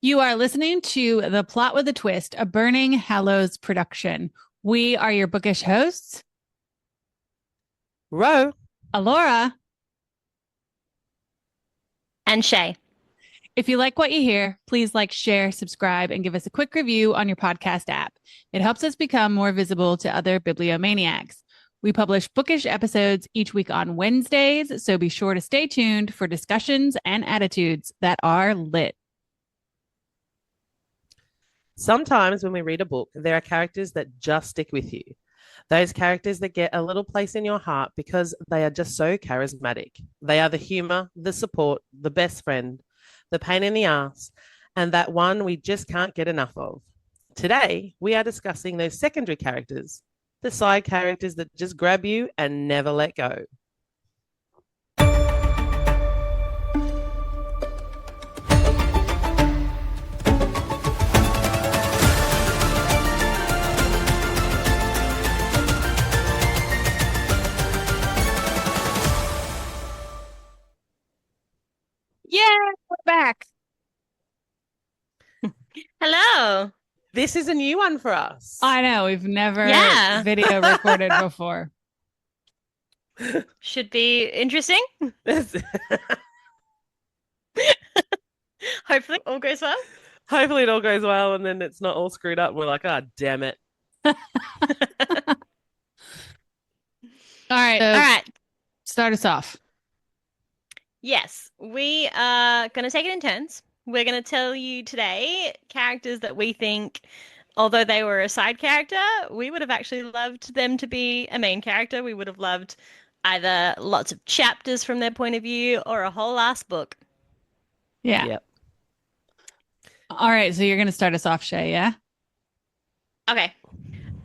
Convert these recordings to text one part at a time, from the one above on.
You are listening to The Plot with a Twist, a Burning Hallows production. We are your bookish hosts, Ro. Allorah. And Shea. If you like what you hear, please like, share, subscribe, and give us a quick review on your podcast app. It helps us become more visible to other bibliomaniacs. We publish bookish episodes each week on Wednesdays, so be sure to stay tuned for discussions and attitudes that are lit. Sometimes when we read a book, there are characters that just stick with you. Those characters that get a little place in your heart because they are just so charismatic. They are the humor, the support, the best friend, the pain in the ass, and that one we just can't get enough of. Today, we are discussing those secondary characters, the side characters that just grab you and never let go. Yeah, we're back. Hello. This is a new one for us. I know, we've never Yeah. video recorded before. Should be interesting. Hopefully all goes well. Hopefully it all goes well and then it's not all screwed up. We're like, oh, damn it. All right. All right. Start us off. Yes, we are going to take it in turns. We're going to tell you today characters that we think, although they were a side character, we would have actually loved them to be a main character. We would have loved either lots of chapters from their point of view or a whole ass book. Yeah. Yep. All right. So you're going to start us off, Shea, yeah? Okay.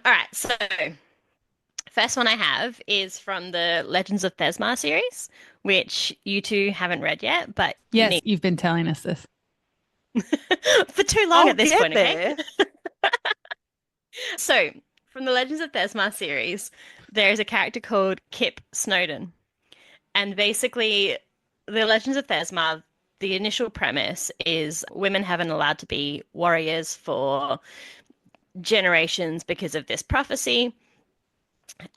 All right. So first one I have is from the Legends of Thezmarr series, which you two haven't read yet, but Yes, you've been telling us this. for too long I'll at this get point, okay? there. So, from the Legends of Thezmarr series, there is a character called Kip Snowden. And basically, the Legends of Thezmarr, the initial premise is women haven't allowed to be warriors for generations because of this prophecy.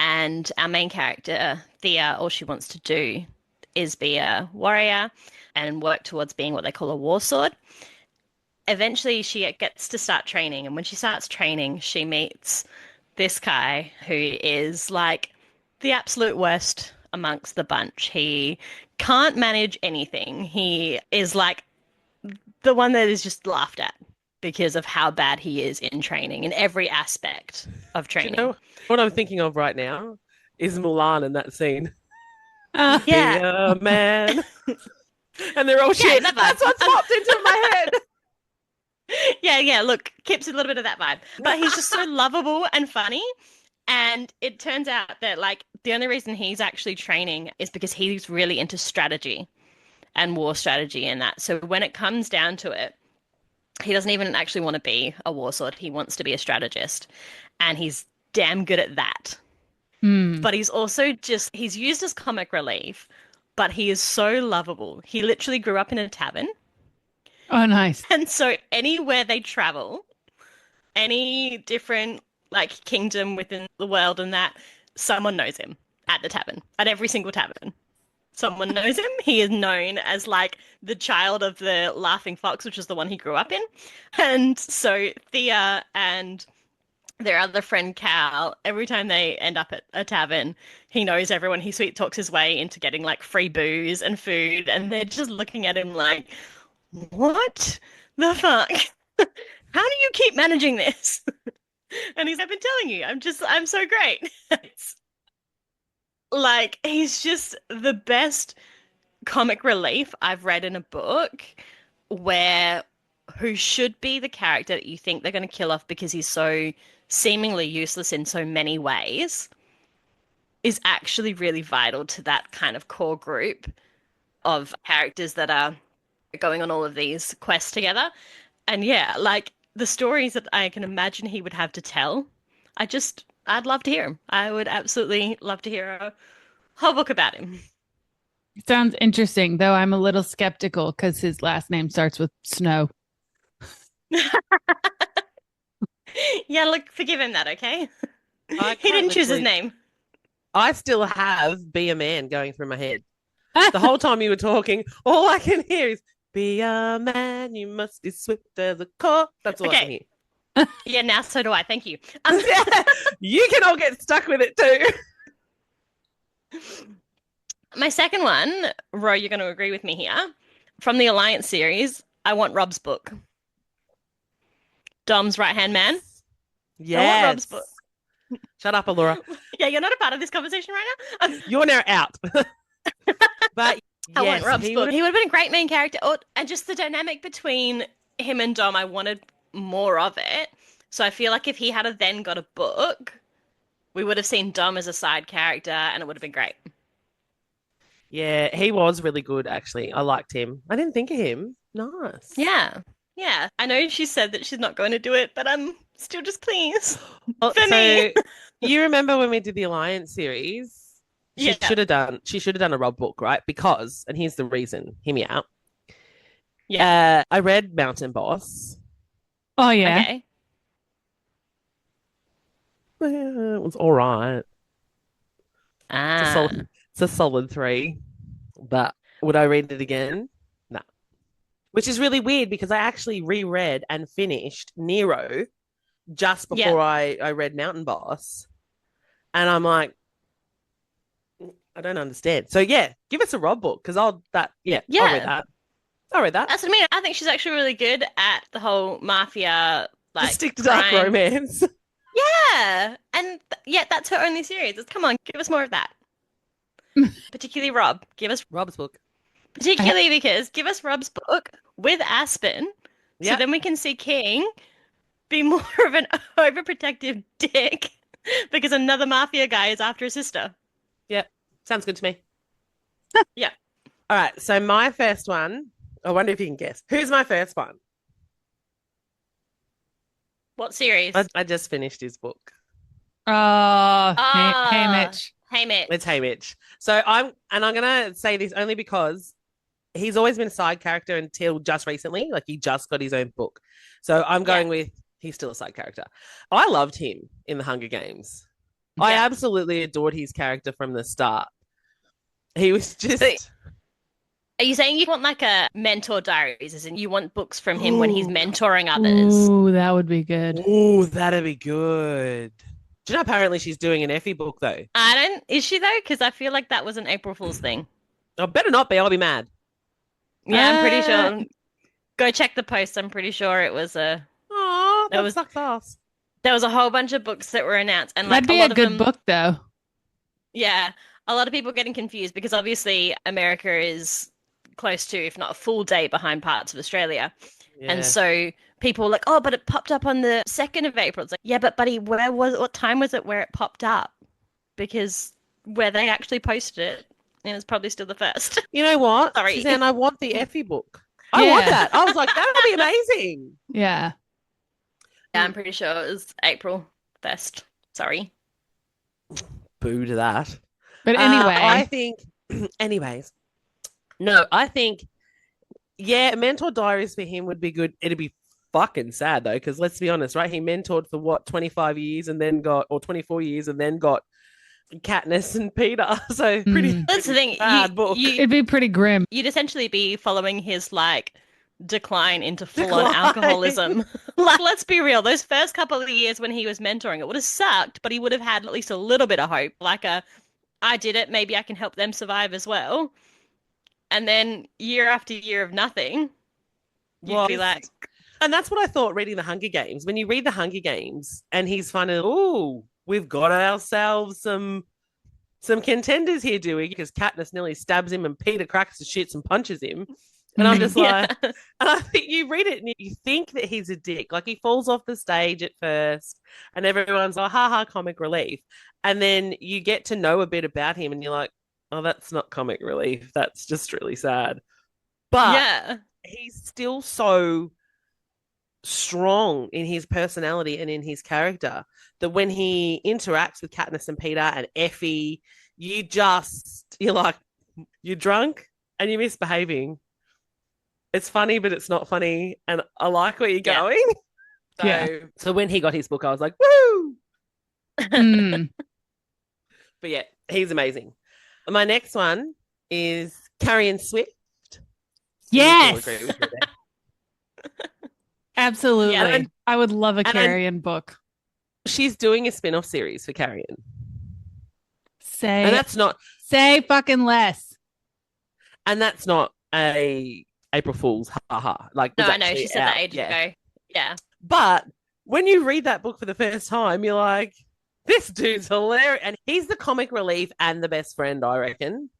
And our main character, Thea, all she wants to do is be a warrior and work towards being what they call a war sword. Eventually, she gets to start training. And when she starts training, she meets this guy who is like the absolute worst amongst the bunch. He can't manage anything. He is like the one that is just laughed at because of how bad he is in training, in every aspect of training. Do you know what I'm thinking of right now is Mulan in that scene. Uh, Yeah. Be a man. And they're all shit. that vibe. That's what's popped into my head. Yeah. Look, Kip's a little bit of that vibe, but he's just so lovable and funny. And it turns out that like the only reason he's actually training is because he's really into strategy and war strategy and that. So when it comes down to it, he doesn't even actually want to be a war sword. He wants to be a strategist, and he's damn good at that. But he's also he's used as comic relief, but he is so lovable. He literally grew up in a tavern. Oh, nice. And so anywhere they travel, any different like kingdom within the world and that, someone knows him at the tavern, at every single tavern. Someone knows him. He is known as like the child of the Laughing Fox, which is the one he grew up in. And so Thea and their other friend Cal, every time they end up at a tavern, he knows everyone. He sweet talks his way into getting like free booze and food, and they're just looking at him like, what the fuck? How do you keep managing this? And I've been telling you, I'm so great. It's like, he's just the best comic relief I've read in a book where who should be the character that you think they're going to kill off because he's so seemingly useless in so many ways is actually really vital to that kind of core group of characters that are going on all of these quests together. And yeah, like the stories that I can imagine he would have to tell, I'd love to hear him. I would absolutely love to hear a whole book about him. Sounds interesting, though I'm a little skeptical because his last name starts with Snow. Yeah, look, forgive him that, okay? I He didn't can't choose his literally- name. I still have "Be a Man" going through my head. The whole time you were talking, all I can hear is "Be a man, you must be swift as a car." That's all I can Okay. hear. Yeah, now so do I. Thank you. Yeah, you can all get stuck with it too. My second one, Ro, you're going to agree with me here. From the Alliance series, I want Rob's book. Dom's right-hand man. Yes. I want Rob's book. Shut up, Allorah. Yeah, you're not a part of this conversation right now. You're now out. But I yes, want Rob's he book. would He would have been a great main character. Oh, and just the dynamic between him and Dom, I wanted more of it. So I feel like if he had then got a book, we would have seen Dom as a side character and it would have been great. Yeah, he was really good, actually. I liked him. I didn't think of him. Nice. Yeah. Yeah. I know she said that she's not going to do it, but I'm still just please. Oh, For so me. you remember when we did the Alliance series? She Yeah. should have done a Rob book, right? Because, and here's the reason, hear me out. Yeah. I read Mountain Boss. Oh yeah. Okay. It was all right. Ah. It's a solid 3. But would I read it again? No. Which is really weird because I actually reread and finished Nero just before I read Mountain Boss. And I'm like, I don't understand. So yeah, give us a Rob book because I'll read that. I'll read that. That's what I mean. I think she's actually really good at the whole mafia, like, Just stick to dark crime. romance. Yeah. And that's her only series. Come on, give us more of that. Particularly Rob. Give us Rob's book. particularly because give us Rob's book with Aspen. So Yeah. then we can see King be more of an overprotective dick because another mafia guy is after his sister. Yeah. Sounds good to me. Yeah. All right. So my first one, I wonder if you can guess. Who's my first one? What series? I just finished his book. Haymitch. Haymitch. It's Haymitch. So I'm gonna say this only because he's always been a side character until just recently. Like he just got his own book. So I'm going with he's still a side character. I loved him in the Hunger Games. I Yeah. absolutely adored his character from the start. He was just Are you saying you want like a mentor diaries, as in you want books from him when he's mentoring others? Ooh, that would be good. Ooh, that'd be good. Do you know apparently she's doing an Effie book though? Is she though? Because I feel like that was an April Fool's thing. Oh, better not be. I'll be mad. Yeah, I'm pretty sure. Go check the post. I'm pretty sure it was a. Oh, That that was- sucks ass. There was a whole bunch of books that were announced, and like That'd be a lot a of good them, book though. Yeah, a lot of people getting confused because obviously America is close to, if not a full day behind parts of Australia. Yeah. And so people were like, oh, but it popped up on the 2nd of April. It's like, yeah, but buddy, what time was it where it popped up? Because where they actually posted it, and it's probably still the 1st. You know what? Sorry. Suzanne, I want the Effie book. I want Yeah. that. I was like, that would be amazing. Yeah. Yeah, I'm pretty sure it was April 1st. Sorry. Boo to that. But anyway, I think, anyways, no, I think, yeah, mentor diaries for him would be good. It'd be fucking sad though, because let's be honest, right? He mentored for what, 25 years and then got, or 24 years and then got Katniss and Peter. So pretty, That's the thing. bad book. it'd be pretty grim. You'd essentially be following his like decline into full-on Decline. alcoholism. Like, let's be real. Those first couple of years when he was mentoring, it would have sucked, but he would have had at least a little bit of hope. Like I did it. Maybe I can help them survive as well. And then year after year of nothing, you'd be like, and that's what I thought reading the Hunger Games. When you read the Hunger Games and he's finally, oh, we've got ourselves some contenders here, do we? Because Katniss nearly stabs him and Peter cracks the shits and punches him. And I'm just like, yeah. and I think you read it and you think that he's a dick. Like he falls off the stage at first and everyone's like, ha, comic relief. And then you get to know a bit about him and you're like, oh, that's not comic relief. That's just really sad. But Yeah. he's still so strong in his personality and in his character that when he interacts with Katniss and Peter and Effie, you're like, you're drunk and you're misbehaving. it's funny, but it's not funny. And I like where you're Yeah. going. So, Yeah. so when he got his book, I was like, woo! Mm. But yeah, he's amazing. My next one is Carrion Swift. Yes. Still agree with you there. Absolutely. Yeah. I would love a And Carrion book. She's doing a spin-off series for Carrion. Say And that's not fucking less. a April Fool's haha. Like No, was I know. actually She said out, that ages yeah. ago. Yeah. But when you read that book for the first time, you're like, this dude's hilarious. And he's the comic relief and the best friend, I reckon.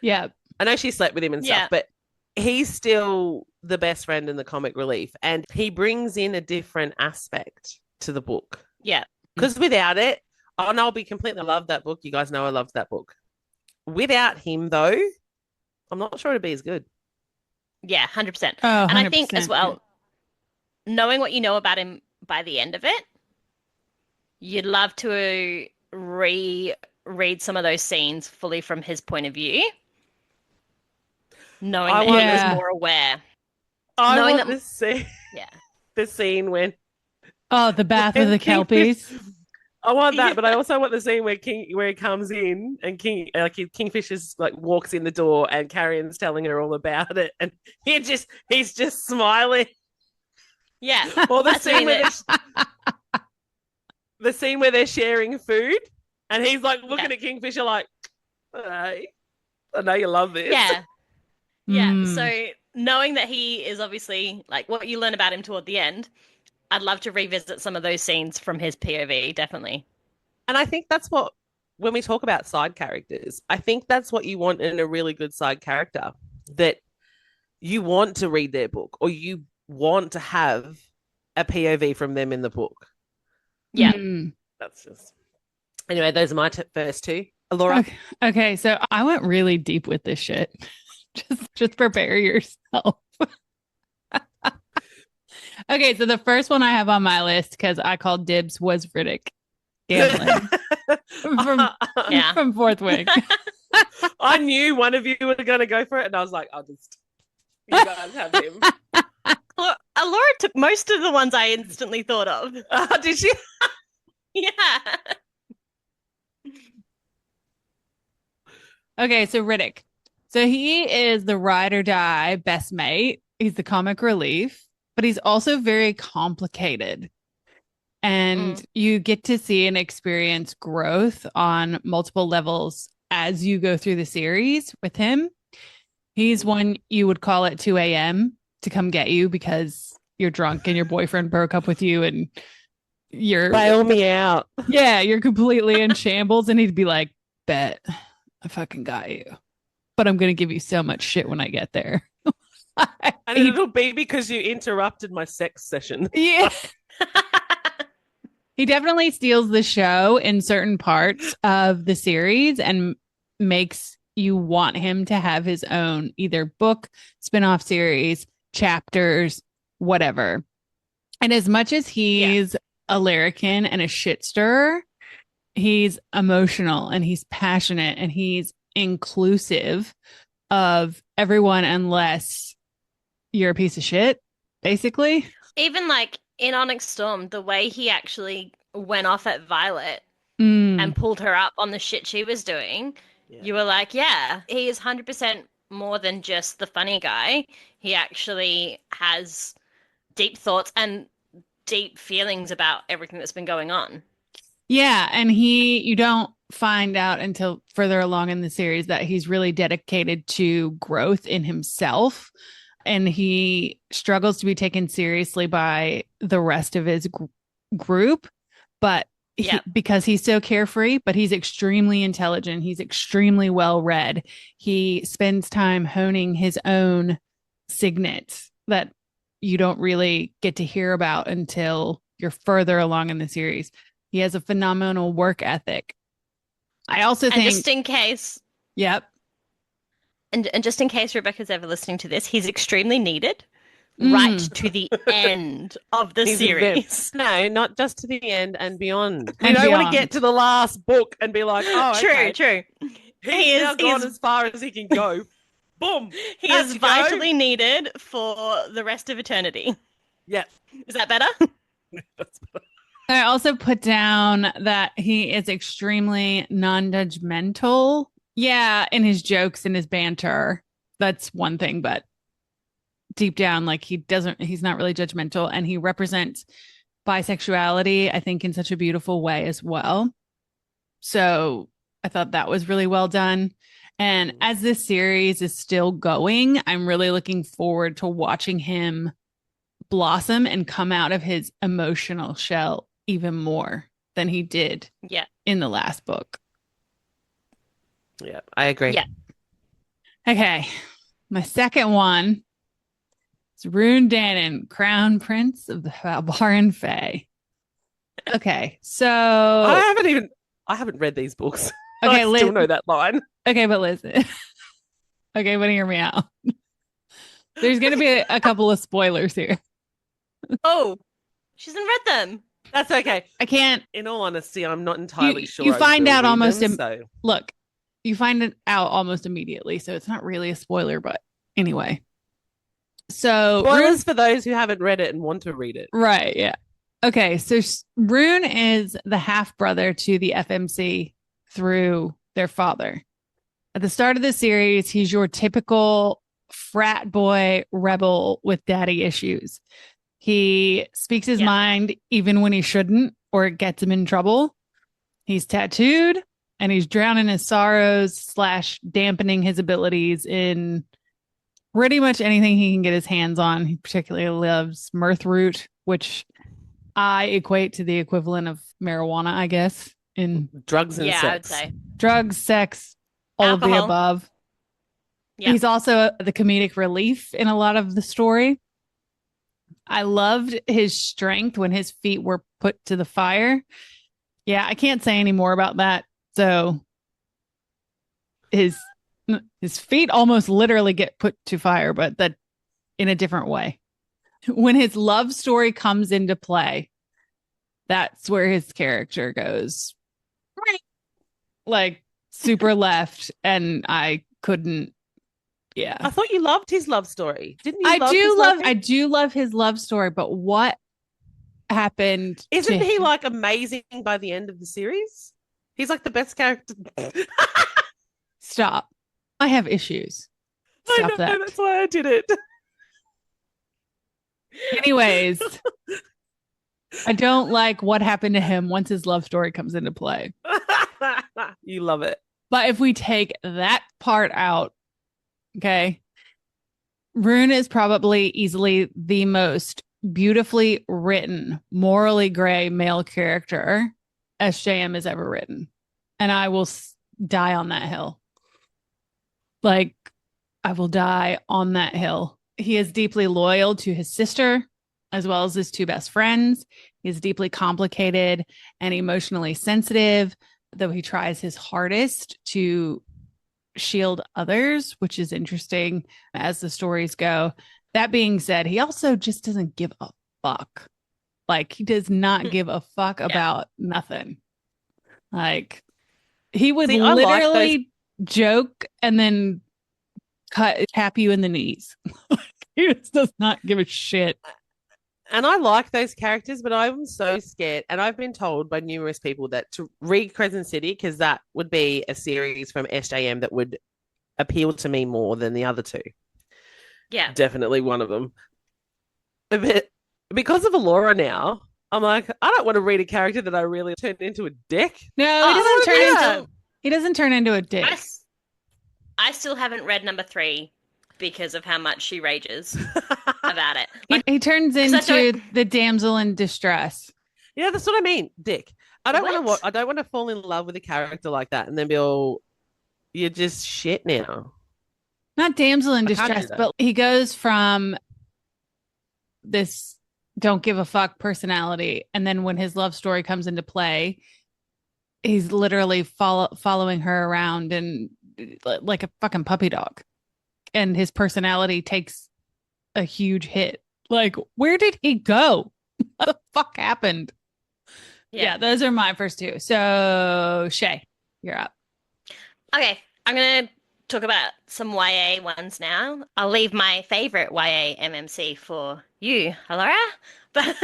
Yeah. I know she slept with him and Yeah. stuff, but he's still the best friend and the comic relief. And he brings in a different aspect to the book. Yeah. Because without it, and I'll be completely, I love that book. You guys know I loved that book. Without him, though, I'm not sure it'd be as good. Yeah, 100%. Oh, And I think as 100%. well, knowing what you know about him by the end of it, you'd love to reread some of those scenes fully from his point of view, knowing I that he want- was Yeah. more aware. I Knowing want that- this scene, Yeah. the scene when Oh, the bath of when the Kelpies. I want that, but I also want the scene where he comes in and Kingfisher's like walks in the door and Carrion's telling her all about it, and he's just smiling. Yeah. Or the That's what I scene where mean. the scene where they're sharing food, and he's like looking Yeah. at Kingfisher like, "Hey, I know you love this." Yeah. Yeah. Mm. So knowing that he is obviously like what you learn about him toward the end, I'd love to revisit some of those scenes from his POV, definitely. And I think that's what, when we talk about side characters, I think that's what you want in a really good side character, that you want to read their book or you want to have a POV from them in the book. Yeah. Mm. That's just... Anyway, those are my first two. Allorah? Okay, so I went really deep with this shit. Just prepare yourself. Okay, so the first one I have on my list, because I called dibs, was Riddick. Gamlyn Yeah. from Fourth Wing. I knew one of you were going to go for it, and I was like, you guys have him. Allorah took most of the ones I instantly thought of. Did she? Yeah. Okay, so Riddick. So he is the ride or die best mate. He's the comic relief, but he's also very complicated. And you get to see and experience growth on multiple levels as you go through the series with him. He's one you would call at 2 a.m. to come get you because you're drunk and your boyfriend broke up with you and you're Bail me out. yeah, you're completely in shambles. And he'd be like, bet I fucking got you, but I'm going to give you so much shit when I get there. And it'll be because you interrupted my sex session. Yeah. He definitely steals the show in certain parts of the series and makes you want him to have his own either book, spin-off series, chapters, whatever. And as much as he's a larrikin and a shit stirrer, he's emotional and he's passionate and he's inclusive of everyone unless you're a piece of shit, basically. Even like in Onyx Storm, the way he actually went off at Violet Mm. and pulled her up on the shit she was doing, you were like, yeah, he is 100% more than just the funny guy. He actually has deep thoughts and deep feelings about everything that's been going on. Yeah, and you don't find out until further along in the series that he's really dedicated to growth in himself, and he struggles to be taken seriously by the rest of his group, but because he's so carefree, but he's extremely intelligent, he's extremely well read. He spends time honing his own signet that you don't really get to hear about until you're further along in the series. He has a phenomenal work ethic. I also think, just in case, yep. And just in case Rebecca's ever listening to this, he's extremely needed right to the end of the series. No, not just to the end and beyond. We And don't want beyond. to get to the last book and be like, oh, okay. True. He's now gone as far as he can go. Boom. He is vitally needed for the rest of eternity. Yeah. Is that better? That's better. I also put down that he is extremely non-judgmental. Yeah, in his jokes and his banter. That's one thing, but deep down, like he's not really judgmental, and he represents bisexuality, I think, in such a beautiful way as well. So I thought that was really well done. And as this series is still going, I'm really looking forward to watching him blossom and come out of his emotional shell even more than he did in the last book. Yeah, I agree. Yeah. Okay. My second one is Ruhn Dannan, Crown Prince of the Valbaran Fae. Okay, so I haven't read these books. Okay, I still know that line. Okay, but listen. Okay, but hear me out. There's going to be a couple of spoilers here. Oh, she hasn't read them. That's okay. I can't. In all honesty, I'm not entirely sure. You find out almost. So. Look, you find it out almost immediately, so it's not really a spoiler. But anyway, so spoilers for those who haven't read it and want to read it. Right? Yeah. Okay, so Ruhn is the half brother to the FMC through their father. At the start of the series, he's your typical frat boy rebel with daddy issues. He speaks his mind even when he shouldn't, or it gets him in trouble. He's tattooed and he's drowning his sorrows / dampening his abilities in pretty much anything he can get his hands on. He particularly loves mirth root, which I equate to the equivalent of marijuana, I guess, in drugs and sex. I would say. Drugs, sex, all alcohol. of the above. Yeah. He's also the comedic relief in a lot of the story. I loved his strength when his feet were put to the fire. Yeah, I can't say any more about that. So his feet almost literally get put to fire, but that in a different way. When his love story comes into play, that's where his character goes like super left, and I couldn't. Yeah, I thought you loved his love story, didn't you? I do love his love story, but what happened? Isn't he like amazing by the end of the series? He's like the best character. Stop! I have issues. Stop I know, that. That's why I did it. Anyways, I don't like what happened to him once his love story comes into play. You love it. But if we take that part out, okay, Ruhn is probably easily the most beautifully written, morally gray male character SJM has ever written. And I will die on that hill. Like, I will die on that hill. He is deeply loyal to his sister, as well as his two best friends. He's deeply complicated and emotionally sensitive, though he tries his hardest to shield others, which is interesting as the stories go. That being said, he also just doesn't give a fuck. Like, he does not give a fuck about nothing. Like, he would literally joke and then tap you in the knees. He just does not give a shit. And I like those characters, but I'm so scared. And I've been told by numerous people that to read Crescent City, because that would be a series from SJM that would appeal to me more than the other two. Yeah. Definitely one of them. But because of Allorah now, I'm like, I don't want to read a character that I really turned into a dick. No, he doesn't turn into a dick. I still haven't read number 3 because of how much she rages about it. Like, he turns into the damsel in distress. Yeah, that's what I mean, dick. I don't want to fall in love with a character like that and then be all, you're just shit now. Not damsel in distress, but he goes from this don't give a fuck personality, and then when his love story comes into play, he's literally following her around and like a fucking puppy dog, and his personality takes a huge hit. Like, where did he go? What the fuck happened? Yeah, those are my first two. So Shea, you're up. Okay, I'm gonna talk about some YA ones now. I'll leave my favorite YA MMC for you, Allorah. But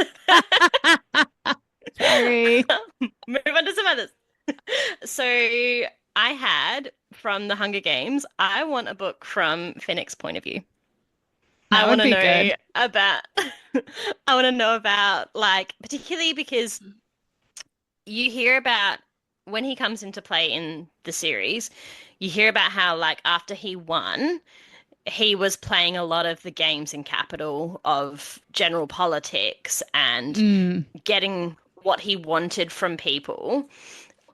Sorry. move on to some others. So I had from the Hunger Games, I want a book from Finnick's point of view. That I would want to be know good. about I want to know about like particularly because you hear about when he comes into play in the series, you hear about how like after he won, he was playing a lot of the games in Capital of general politics and getting what he wanted from people,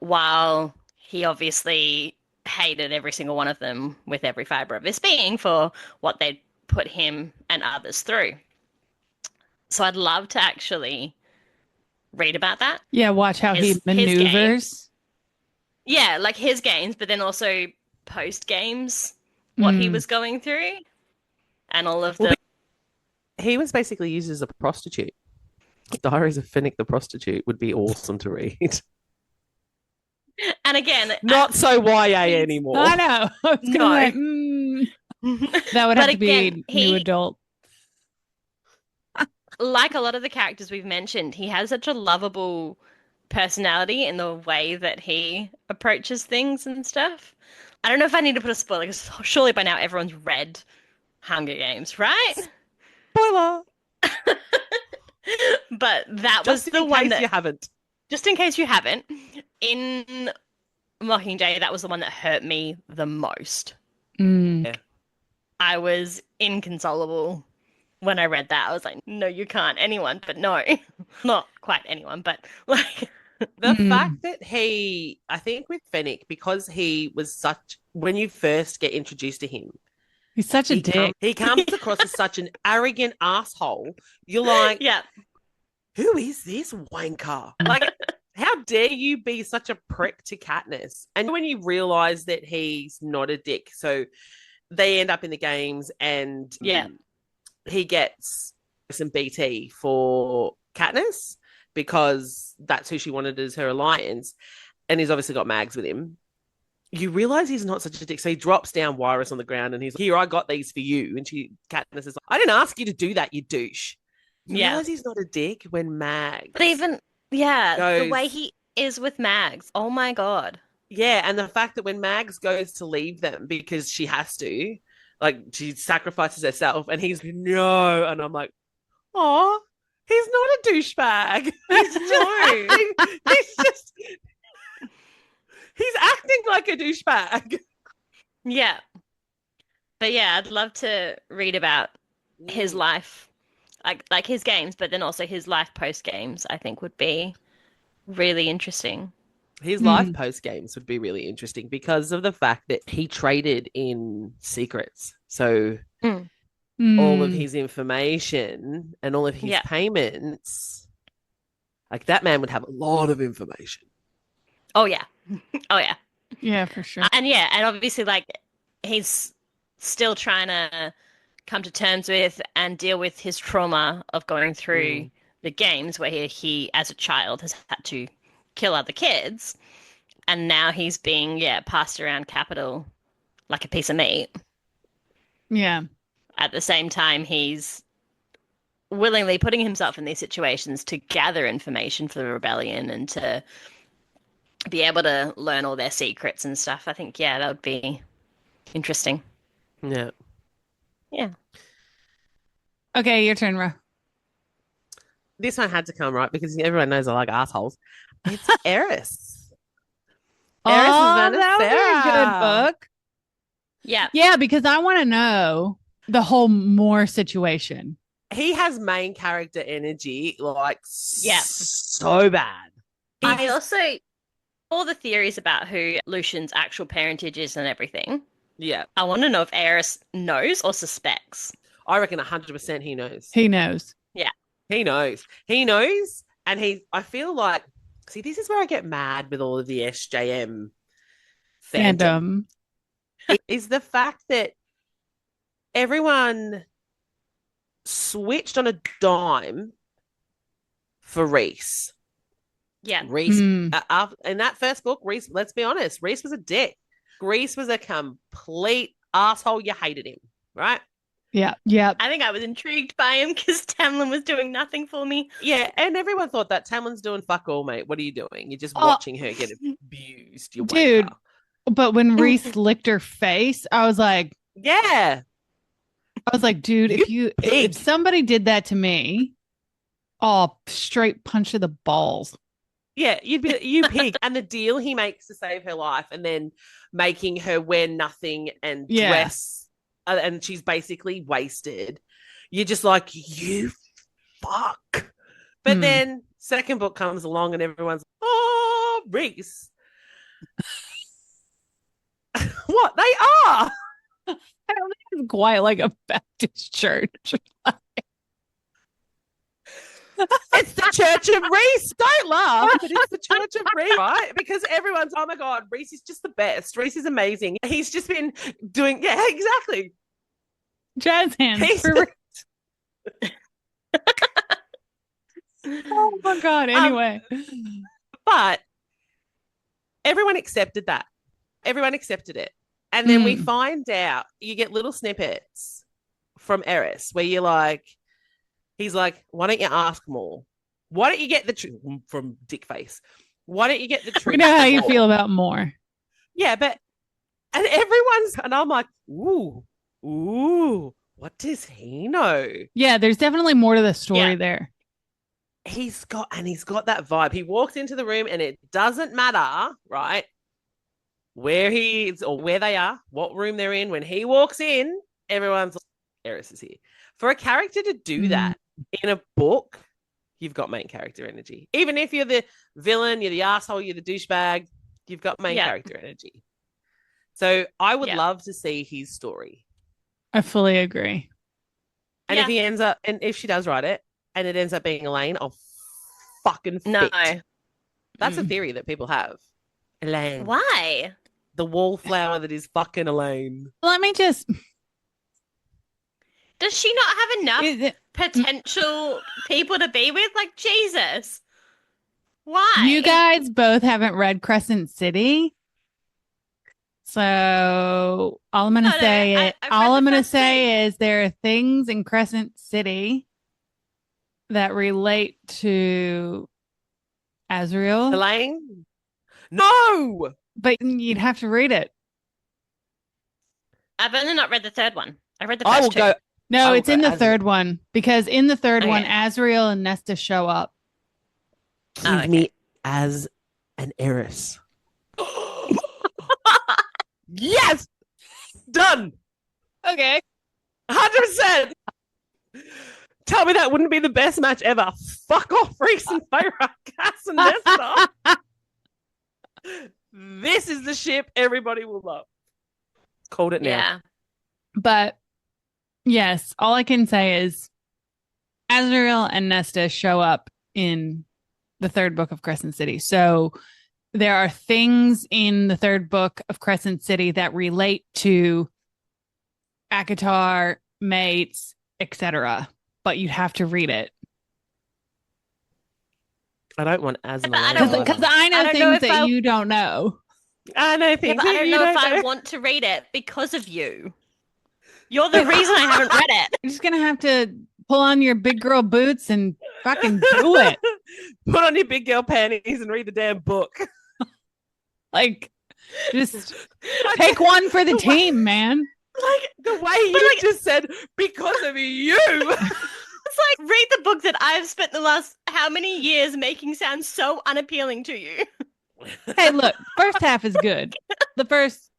while he obviously hated every single one of them with every fiber of his being for what they'd put him and others through. So I'd love to actually read about that. Yeah, watch how he His maneuvers. Yeah, like his games, but then also post games, what he was going through, and all of the. He was basically used as a prostitute. Diaries of Finnick the Prostitute would be awesome to read. And again, Not so YA anymore. I know. I was No. like, that would have But to be again, new adult. like a lot of the characters we've mentioned, he has such a lovable personality in the way that he approaches things and stuff. I don't know if I need to put a spoiler because surely by now everyone's read Hunger Games, right? Spoiler. But that Just was the in one case that, you haven't. just in case you haven't, in Mockingjay, that was the one that hurt me the most. Yeah. I was inconsolable when I read that. I was like, no, you can't. Anyone, but no. Not quite anyone, but like. The fact that I think with Finnick, because he was when you first get introduced to him, He's such a dick. He comes across as such an arrogant asshole. You're like, Yeah. Who is this wanker? Like, how dare you be such a prick to Katniss? And when you realize that he's not a dick, so they end up in the games and he gets some BT for Katniss because that's who she wanted as her alliance. And he's obviously got Mags with him. You realize he's not such a dick. So he drops down Wirus on the ground and he's like, here, I got these for you. And Katniss is like, I didn't ask you to do that, you douche. You realize he's not a dick when Mags. But even, the goes, way he is with Mags. Oh my God. Yeah. And the fact that when Mags goes to leave them because she has to, like she sacrifices herself and he's no. And I'm like, oh, he's not a douchebag. He's acting like a douchebag. Yeah. But yeah, I'd love to read about his life, like his games, but then also his life post games, I think would be really interesting. His life post games would be really interesting because of the fact that he traded in secrets. So all of his information and all of his payments, like that man would have a lot of information. Oh, yeah. Oh, yeah. Yeah, for sure. And obviously, like, he's still trying to come to terms with and deal with his trauma of going through the games where he, as a child, has had to kill other kids. And now he's being, passed around Capital like a piece of meat. Yeah. At the same time, he's willingly putting himself in these situations to gather information for the rebellion and to be able to learn all their secrets and stuff. I think, that would be interesting. Yeah. Yeah. Okay, your turn, Ro. This one had to come, right? Because everyone knows I like assholes. It's Eris. Eris that would be a good book. Yeah. Yeah, because I want to know the whole Moore situation. He has main character energy, like, so bad. I also, all the theories about who Lucian's actual parentage is and everything. Yeah. I want to know if Eris knows or suspects. I reckon 100% he knows. He knows. Yeah. He knows. He knows. And I feel like, see, this is where I get mad with all of the SJM fandom. Is the fact that everyone switched on a dime for Rhys. Yeah. Rhys, in that first book, Rhys, let's be honest, Rhys was a dick. Reese was a complete asshole. You hated him, right? Yeah. Yeah. I think I was intrigued by him because Tamlin was doing nothing for me. Yeah, and everyone thought that Tamlin's doing fuck all, mate. What are you doing? You're just watching her get abused. You dude. wanker. But when Reese licked her face, I was like, yeah. Dude, if somebody did that to me, straight punch to the balls. Yeah, you'd be you pig. And the deal he makes to save her life, and then making her wear nothing and dress, and she's basically wasted. You're just like, you fuck. But then second book comes along and everyone's, oh, Reese. What? They are. I don't think it's quite like a Baptist church. It's the Church of Reese. Don't laugh, but it's the Church of Reese, right? Because everyone's, oh my God, Reese is just the best. Reese is amazing. He's just been doing, yeah, exactly. Jazz hands for Reese. Oh my God. Anyway. But everyone accepted that. Everyone accepted it. And then we find out, you get little snippets from Eris where you're like, he's like, why don't you ask more? Why don't you get the truth from Dickface? Why don't you get the truth? We know how you feel about more. Yeah, but, and everyone's, and I'm like, ooh, what does he know? Yeah, there's definitely more to the story there. He's got that vibe. He walks into the room and it doesn't matter, right? Where he is or where they are, what room they're in. When he walks in, everyone's like, Eris is here. For a character to do that in a book, you've got main character energy. Even if you're the villain, you're the asshole, you're the douchebag, you've got main character energy. So I would love to see his story. I fully agree. And if he ends up, and if she does write it, and it ends up being Elaine, I'll fucking fit. No. That's a theory that people have. Elaine. Why? The wallflower that is fucking Elaine. Let me just... Does she not have enough potential people to be with? Like, Jesus. Why? You guys both haven't read Crescent City. So all I'm going to say is there are things in Crescent City that relate to Azrael. Elaine? No! But you'd have to read it. I've only not read the third one. I read the first two. No, it's in the third one. Because in the third one, Azrael and Nesta show up. Give me as an heiress. Yes! Done! Okay. 100%! Tell me that wouldn't be the best match ever. Fuck off, Reese and Feyre, Cass and Nesta. This is the ship everybody will love. Called it now. Yeah. But yes, all I can say is Azrael and Nesta show up in the third book of Crescent City. So there are things in the third book of Crescent City that relate to Akatar, mates, etc. But you'd have to read it. I don't want as because I know things that you don't know. I know things. But I don't know if I want to read it because of you. You're the reason I haven't read it. You're just gonna have to pull on your big girl boots and fucking do it. Put on your big girl panties and read the damn book. Like, just take one for the team, man. Like the way you just said, because of you. It's like, read the book that I've spent the last how many years making sound so unappealing to you. Hey, look, first half is good. The first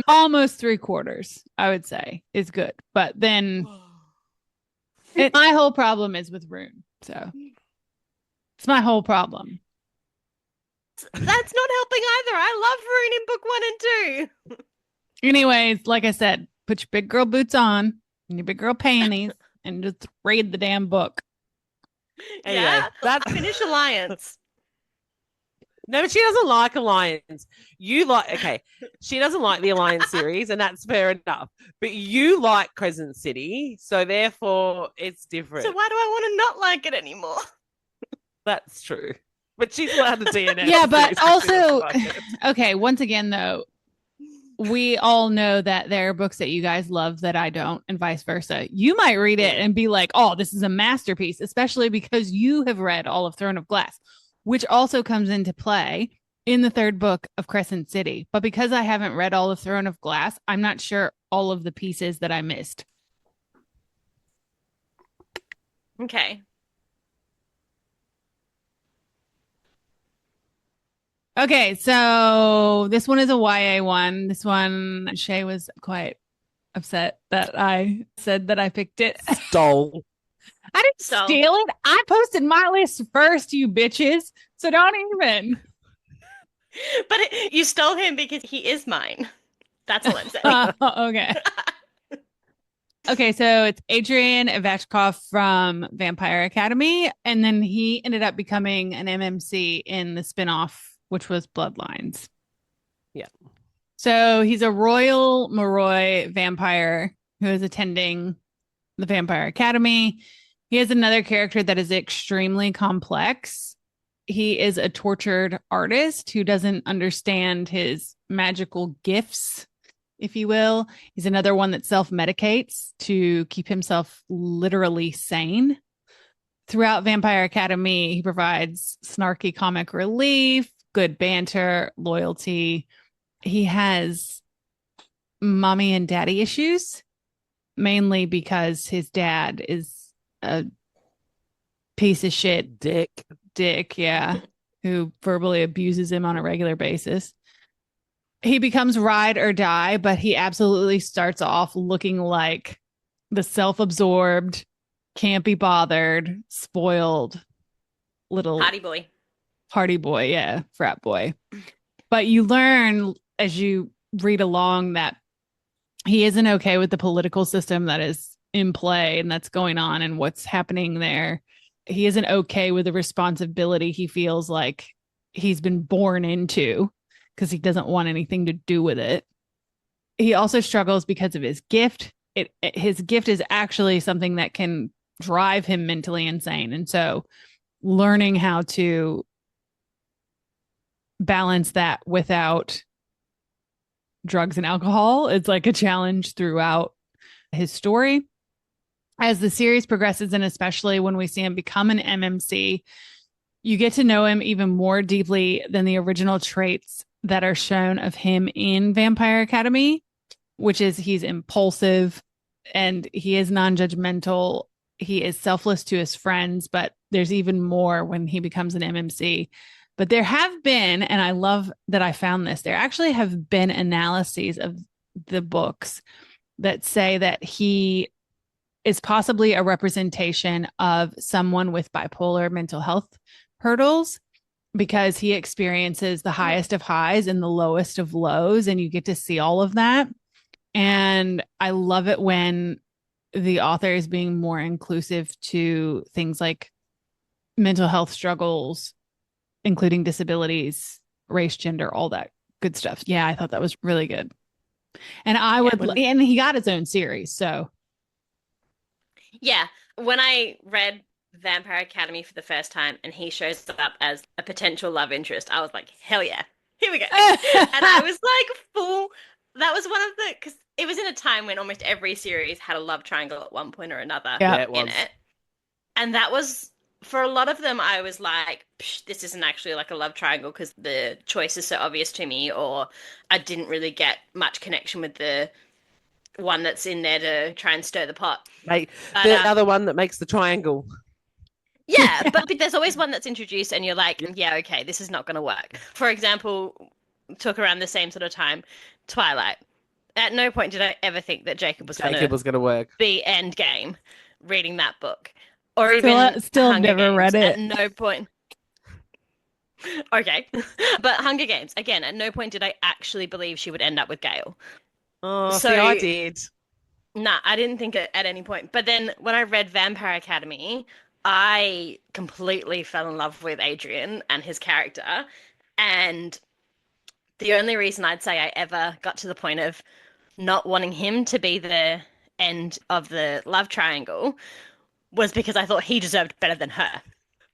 almost 3/4, I would say, is good. But then my whole problem is with Ruhn. So it's my whole problem. That's not helping either. I love Ruhn in book 1 and 2. Anyways, like I said, put your big girl boots on and your big girl panties and just read the damn book. Anyway, that's finish Alliance. No, but she doesn't like Alliance. You like, okay, she doesn't like the Alliance series, and that's fair enough. But you like Crescent City, so therefore it's different. So why do I want to not like it anymore? That's true. But she's allowed to DNF. Yeah, but so she doesn't also, like it. okay, once again, though, we all know that there are books that you guys love that I don't, and vice versa. You might read it and be like, oh, this is a masterpiece, especially because you have read all of Throne of Glass, which also comes into play in the third book of Crescent City. But because I haven't read all of Throne of Glass, I'm not sure all of the pieces that I missed. Okay. Okay, so this one is a YA one. This one, Shea was quite upset that I said that I picked it. Stole. I didn't steal it. I posted my list first, you bitches. So don't even. But you stole him because he is mine. That's all I'm saying. Okay. Okay, so it's Adrian Ivashkov from Vampire Academy. And then he ended up becoming an MMC in the spinoff, which was Bloodlines. Yeah. So he's a Royal Moroi vampire who is attending the Vampire Academy. He has another character that is extremely complex. He is a tortured artist who doesn't understand his magical gifts, if you will. He's another one that self-medicates to keep himself literally sane. Throughout Vampire Academy, he provides snarky comic relief, good banter, loyalty. He has mommy and daddy issues, mainly because his dad is a piece of shit dick, yeah, who verbally abuses him on a regular basis. He becomes ride or die, but he absolutely starts off looking like the self-absorbed, can't be bothered, spoiled little party boy, yeah, frat boy. But you learn as you read along that he isn't okay with the political system that is in play and that's going on and what's happening there. He isn't okay with the responsibility he feels like he's been born into because he doesn't want anything to do with it. He also struggles because of his gift. His gift is actually something that can drive him mentally insane. And so learning how to balance that without drugs and alcohol, it's like a challenge throughout his story. As the series progresses, and especially when we see him become an MMC, you get to know him even more deeply than the original traits that are shown of him in Vampire Academy, which is he's impulsive and he is non-judgmental. He is selfless to his friends, but there's even more when he becomes an MMC. But there have been, and I love that I found this, there actually have been analyses of the books that say that he is possibly a representation of someone with bipolar mental health hurdles because he experiences the highest of highs and the lowest of lows, and you get to see all of that. And I love it when the author is being more inclusive to things like mental health struggles, including disabilities, race, gender, all that good stuff. Yeah, I thought that was really good. And and he got his own series, so. Yeah, when I read Vampire Academy for the first time and he shows up as a potential love interest, I was like, hell yeah, here we go. And I was like, full. That was one of the, because it was in a time when almost every series had a love triangle at one point or another in it. And that was, for a lot of them, I was like, this isn't actually like a love triangle because the choice is so obvious to me, or I didn't really get much connection with the one that's in there to try and stir the pot. Mate, the other one that makes the triangle. Yeah, but there's always one that's introduced and you're like, yeah, okay, this is not going to work. For example, took around the same sort of time, Twilight. At no point did I ever think that Jacob was going to work. Be endgame reading that book. Or even still never read it. At no point. Okay. But Hunger Games, again, at no point did I actually believe she would end up with Gale. Oh, so I did. Nah, I didn't think it at any point. But then when I read Vampire Academy, I completely fell in love with Adrian and his character. And the only reason I'd say I ever got to the point of not wanting him to be the end of the love triangle was because I thought he deserved better than her.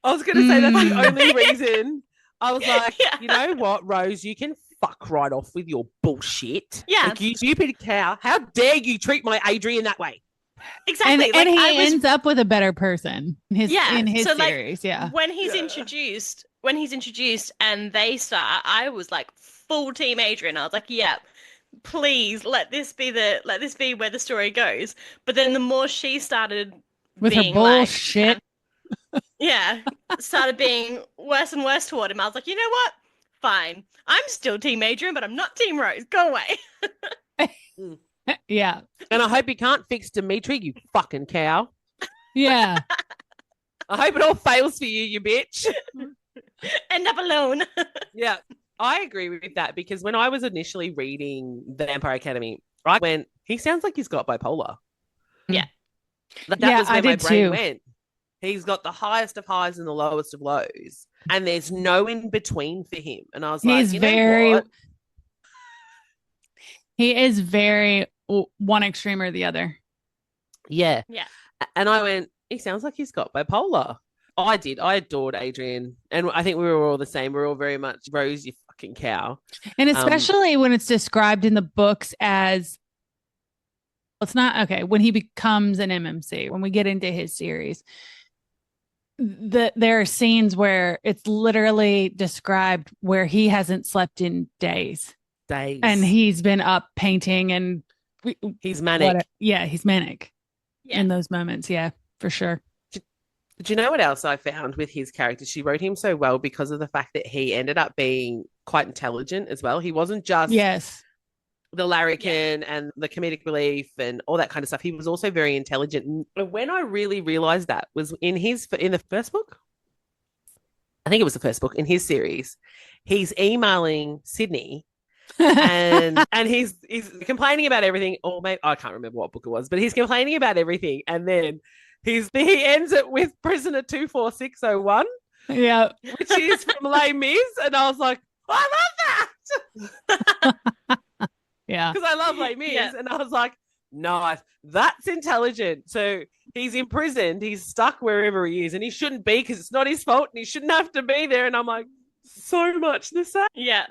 I was going to say that's the only reason. I was like, Yeah. you know what, Rose, you can fuck right off with your bullshit. Yeah. Like, you stupid cow. How dare you treat my Adrian that way? Exactly. And he ends up with a better person in his so, series. Like, when he's introduced and they start, I was like full team Adrian. I was like, yeah, please let this be where the story goes. But then the more she started with her being bullshit, started being worse and worse toward him, I was like, you know what? Fine. I'm still team Adrian, but I'm not team Rose. Go away. Yeah. And I hope you can't fix Dimitri, you fucking cow. Yeah. I hope it all fails for you, you bitch. End up alone. Yeah, I agree with that because when I was initially reading The Vampire Academy, I went, he sounds like he's got bipolar. Yeah. That was where my brain went. He's got the highest of highs and the lowest of lows. And there's no in between for him. And I was like, you know what? He is very one extreme or the other. Yeah. Yeah. And I went, he sounds like he's got bipolar. I did. I adored Adrian. And I think we were all the same. We were all very much Rose, you fucking cow. And especially when it's described in the books as, it's not, okay, when he becomes an MMC, when we get into his series, there are scenes where it's literally described where he hasn't slept in days. And he's been up painting and he's manic. He's manic in those moments. Yeah, for sure. Do you know what else I found with his character? She wrote him so well because of the fact that he ended up being quite intelligent as well. He wasn't just the larrikin and the comedic relief and all that kind of stuff. He was also very intelligent. And when I really realized that was in the first book. I think it was the first book in his series. He's emailing Sydney and he's complaining about everything, or maybe I can't remember what book it was, but he's complaining about everything, and then he ends it with Prisoner 24601, which is from Les Mis, and I was like, I love that. Because I love Les Mis, and I was like, nice, that's intelligent. So he's imprisoned, he's stuck wherever he is, and he shouldn't be because it's not his fault, and he shouldn't have to be there. And I'm like, so much the same. Yeah.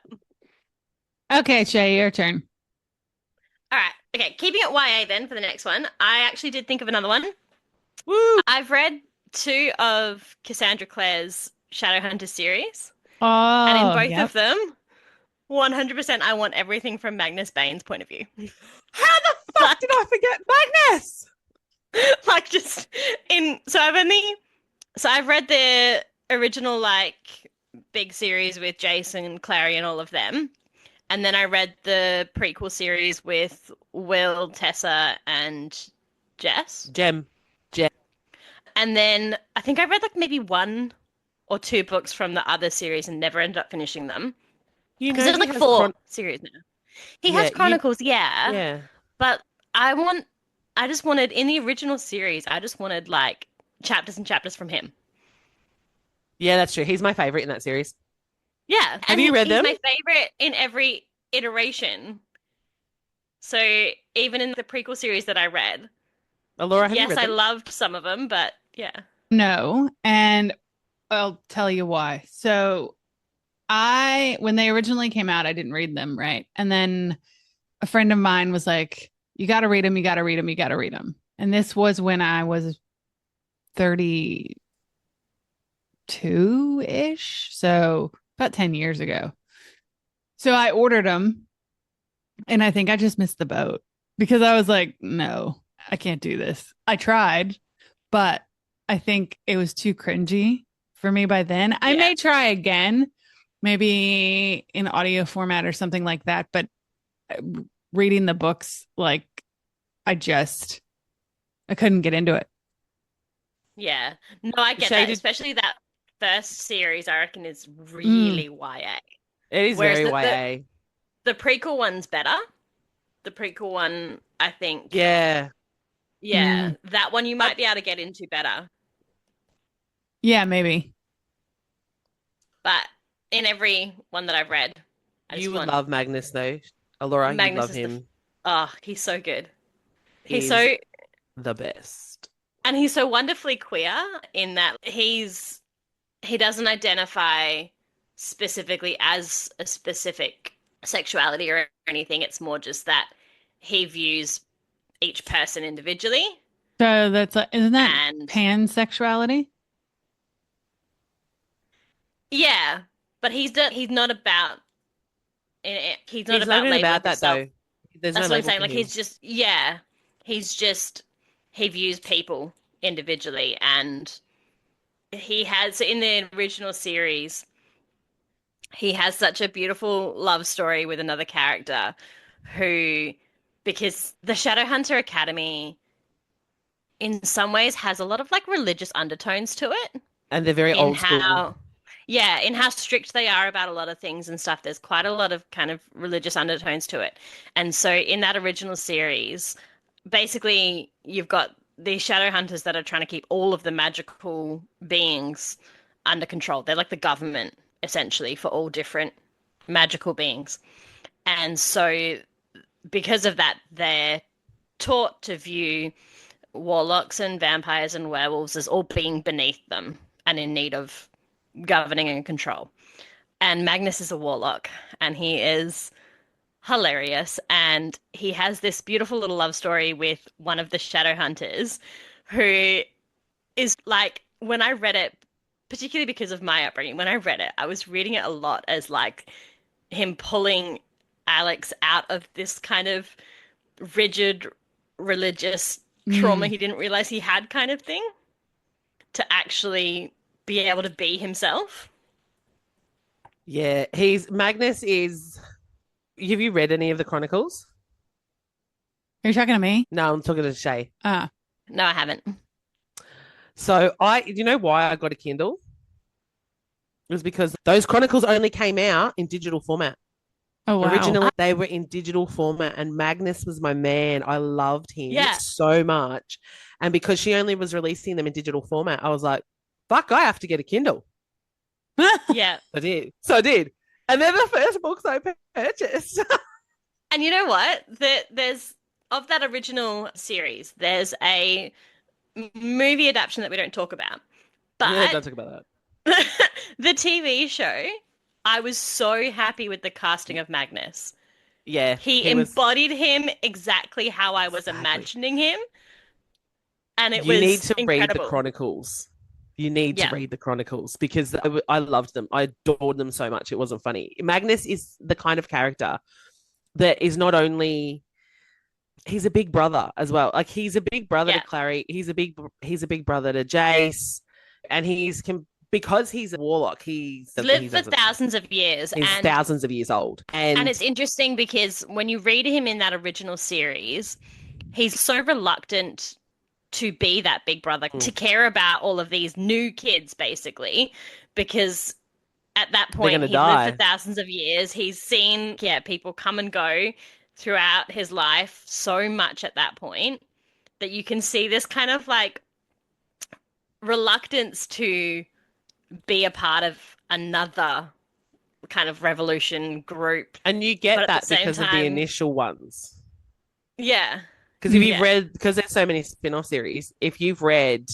Okay, Shea, your turn. All right. Okay, keeping it YA then for the next one. I actually did think of another one. Woo! I've read 2 of Cassandra Clare's Shadowhunter series. Oh, and in both of them, 100% I want everything from Magnus Bane's point of view. How the fuck did I forget Magnus? Like just so I've read the original like big series with Jason and Clary and all of them. And then I read the prequel series with Will, Tessa, and Jess. Jem. And then I think I read like maybe 1 or 2 books from the other series and never ended up finishing them. You know, there's like 4 series now. He has Chronicles, yeah. But I just wanted, in the original series, I just wanted like chapters and chapters from him. Yeah, that's true. He's my favorite in that series. Yeah. Have you read them? He's my favorite in every iteration. So even in the prequel series that I read, Allorah, have you read them? I loved some of them, but yeah. No, and I'll tell you why. So when they originally came out, I didn't read them, right? And then a friend of mine was like, you got to read them, you got to read them, you got to read them. And this was when I was 32-ish, so about 10 years ago. So I ordered them, and I think I just missed the boat because I was like, no, I can't do this. I tried, but I think it was too cringy for me by then. I may try again, maybe in audio format or something like that, but reading the books, like I couldn't get into it. Yeah. No, I get that. Especially that first series, I reckon, is really YA. It is very YA. The prequel one's better. The prequel one, I think. Yeah. Yeah. That one you might be able to get into better. Yeah, maybe. But in every one that I've read, you would love Magnus, though. Allorah, you love him. He's so good. He's so the best. And he's so wonderfully queer in that he's he doesn't identify specifically as a specific sexuality or anything. It's more just that he views each person individually. So isn't that And pansexuality? yeah, but he's not about he's not He's not about even labeling about that himself. though. There's no That's what I'm label saying. for Like him. he's just he views people individually, and he has in the original series he has such a beautiful love story with another character who, because the Shadowhunter Academy in some ways has a lot of like religious undertones to it And they're very in old school. how yeah, in how strict they are about a lot of things and stuff. There's quite a lot of kind of religious undertones to it. And so in that original series, basically you've got these shadow hunters that are trying to keep all of the magical beings under control. They're like the government essentially for all different magical beings. And so because of that, they're taught to view warlocks and vampires and werewolves as all being beneath them and in need of governing and control. And Magnus is a warlock, and he is hilarious. And he has this beautiful little love story with one of the shadow hunters who is like, when I read it, particularly because of my upbringing, when I read it, I was reading it a lot as like him pulling Alex out of this kind of rigid religious trauma he didn't realize he had kind of thing to actually be able to be himself. Yeah, Magnus is. Have you read any of the Chronicles? Are you talking to me? No, I'm talking to Shay. Ah, No, I haven't. So do you know why I got a Kindle? It was because those Chronicles only came out in digital format. oh wow. Originally, they were in digital format, and Magnus was my man. I loved him so much. And because she only was releasing them in digital format, I was like, fuck, I have to get a Kindle. Yeah. I did. So I did. And they're the first books I purchased. And you know what? There's of that original series, there's a movie adaptation that we don't talk about. Yeah, don't But talk about the TV show, I was so happy with the casting of Magnus. that. Yeah. He was. embodied him exactly how I was Exactly. imagining him. And it You was need to read the incredible. Chronicles. You need to Yeah. read the Chronicles because I loved them. I adored them so much. It wasn't funny. Magnus is the kind of character that is not only he's a big brother as well. Like he's a big brother to Clary. He's a big brother to Jace, and because he's a warlock. He's lived for thousands of years. He's and thousands of years old, and it's interesting because when you read him in that original series, he's so reluctant to be that big brother, to care about all of these new kids, basically, because at that point he's lived for thousands of years. He's seen, people come and go throughout his life so much at that point that you can see this kind of like reluctance to be a part of another kind of revolution group. And you get that because of the initial ones. Yeah. Because if you've read, because there's so many spin-off series, if you've read,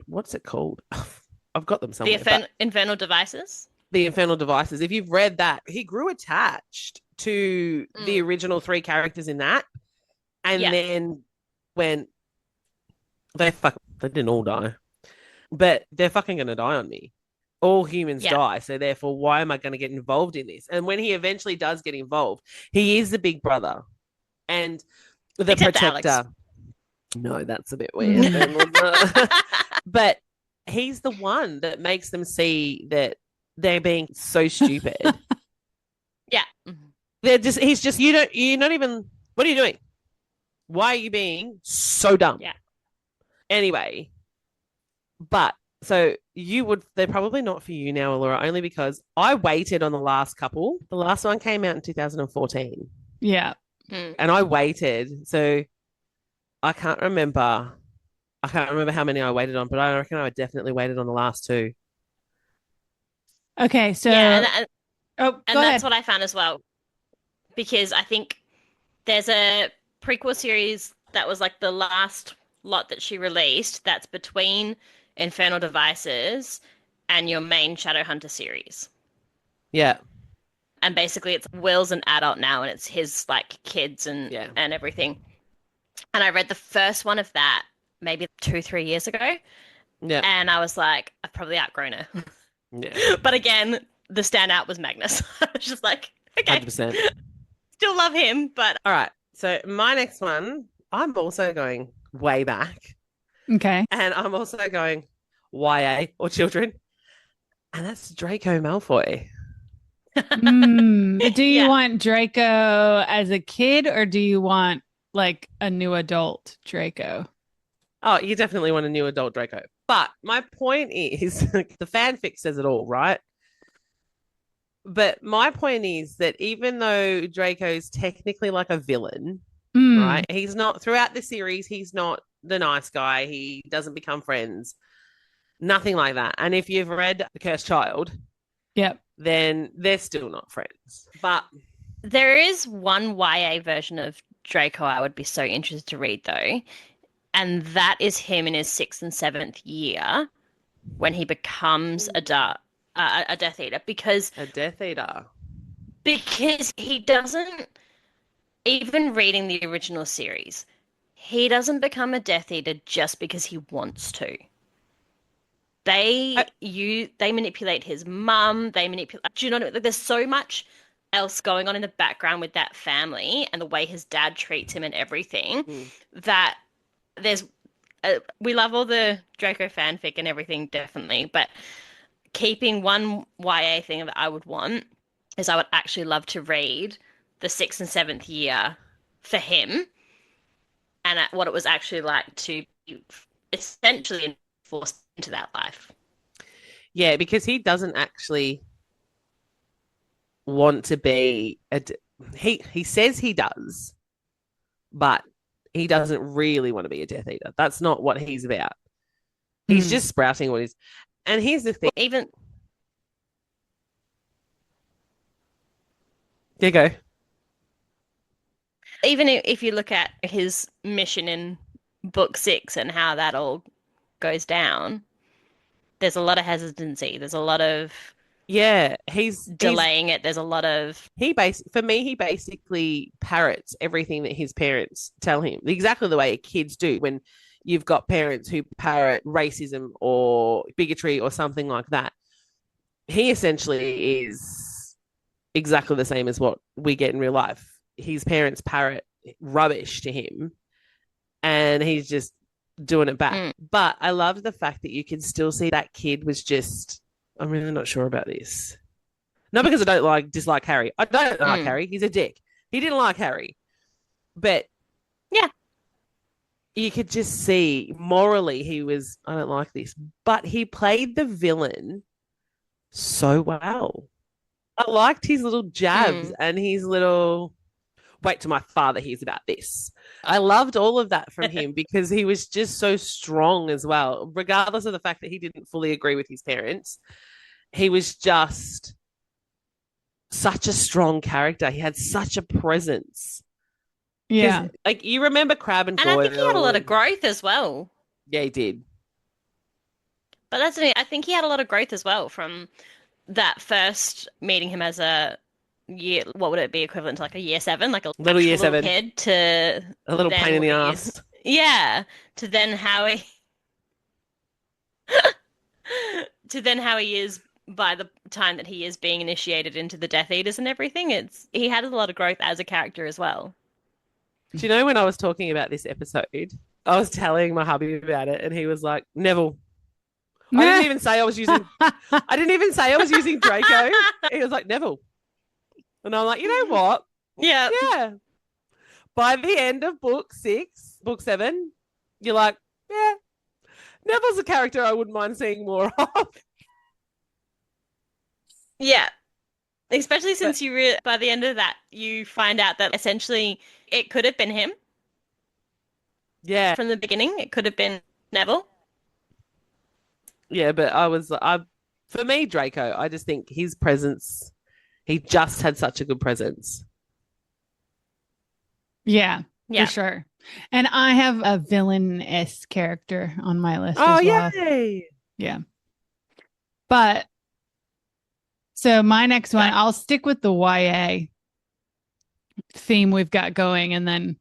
what's it called? I've got them somewhere. The Infernal Devices? The Infernal Devices. If you've read that, he grew attached to the original three characters in that. And then when they didn't all die, but they're fucking going to die on me. All humans die. So therefore, why am I going to get involved in this? And when he eventually does get involved, he is the big brother. And the Except protector. Alex. No, that's a bit weird. But he's the one that makes them see that they're being so stupid. Yeah. He's just, you're not even, what are you doing? Why are you being so dumb? Yeah. Anyway, but so they're probably not for you now, Allorah, only because I waited on the last couple. The last one came out in 2014. Yeah. And I waited. So I can't remember how many I waited on, but I reckon I definitely waited on the last two. Okay, so and that's ahead. What I found as well, because I think there's a prequel series that was like the last lot that she released that's between Infernal Devices and your main Shadowhunter series. Yeah. And basically it's Will's an adult now and it's his like kids and everything. And I read the first one of that maybe 2-3 years ago. Yeah. And I was like, I've probably outgrown her. Yeah. But again, the standout was Magnus. I was just like, okay. 100%. Still love him, but all right. So my next one, I'm also going way back. Okay. And I'm also going YA or children. And that's Draco Malfoy. Do you want Draco as a kid or do you want like a new adult Draco? Oh, you definitely want a new adult Draco. But my point is, the fanfic says it all, right? But my point is that even though Draco's technically like a villain, right? He's not, throughout the series, he's not the nice guy. He doesn't become friends. Nothing like that. And if you've read The Cursed Child, then they're still not friends. But there is one YA version of Draco I would be so interested to read, though. And that is him in his 6th and 7th year when he becomes a Death Eater. Because a Death Eater. Because he doesn't, even reading the original series, he doesn't become a Death Eater just because he wants to. They manipulate his mum. They manipulate. Do you know what I mean? Like, there's so much else going on in the background with that family and the way his dad treats him and everything that there's. We love all the Draco fanfic and everything, definitely. But keeping one YA thing that I would want is I would actually love to read the 6th and 7th year for him and what it was actually like to be essentially forced into that life. Yeah, because he doesn't actually want to be he says he does, but he doesn't really want to be a Death Eater. That's not what he's about. He's just sprouting what he's. And here's the thing. Even there you go. Even if you look at his mission in book 6 and how that all goes down, there's a lot of hesitancy. There's a lot of he's delaying it. There's a lot of he basically parrots everything that his parents tell him, exactly the way kids do when you've got parents who parrot racism or bigotry or something like that. He essentially is exactly the same as what we get in real life. His parents parrot rubbish to him and he's just doing it back. But I love the fact that you can still see that kid was just, I'm really not sure about this. Not because I don't dislike Harry. I don't like Harry. He's a dick. He didn't like Harry. But yeah, you could just see morally he was, I don't like this. But he played the villain so well. I liked his little jabs and his little, wait till my father hears about this. I loved all of that from him because he was just so strong as well, regardless of the fact that he didn't fully agree with his parents. He was just such a strong character. He had such a presence. Yeah. Like, you remember Crab and Foyle. I think he had a lot of growth as well. Yeah, he did. But that's the thing. I think he had a lot of growth as well from that first meeting him as a year, what would it be equivalent to, like a year 7, like a little year 7 kid, to a little pain in the ass. Yeah, to then how he is by the time that he is being initiated into the Death Eaters and everything. He had a lot of growth as a character as well. Do you know when I was talking about this episode, I was telling my hubby about it and he was like, Neville. I didn't even say I was using Draco. He was like, Neville. And I'm like, you know what? Yeah. Yeah. By the end of book 7, you're like, yeah, Neville's a character I wouldn't mind seeing more of. Yeah. Especially since by the end of that, you find out that essentially it could have been him. Yeah. From the beginning, it could have been Neville. Yeah, but for me, Draco, I just think his presence, he just had such a good presence. Yeah, for sure. And I have a villain-esque character on my list as well. Yay! Yeah. But so my next one, Okay. I'll stick with the YA theme we've got going, and then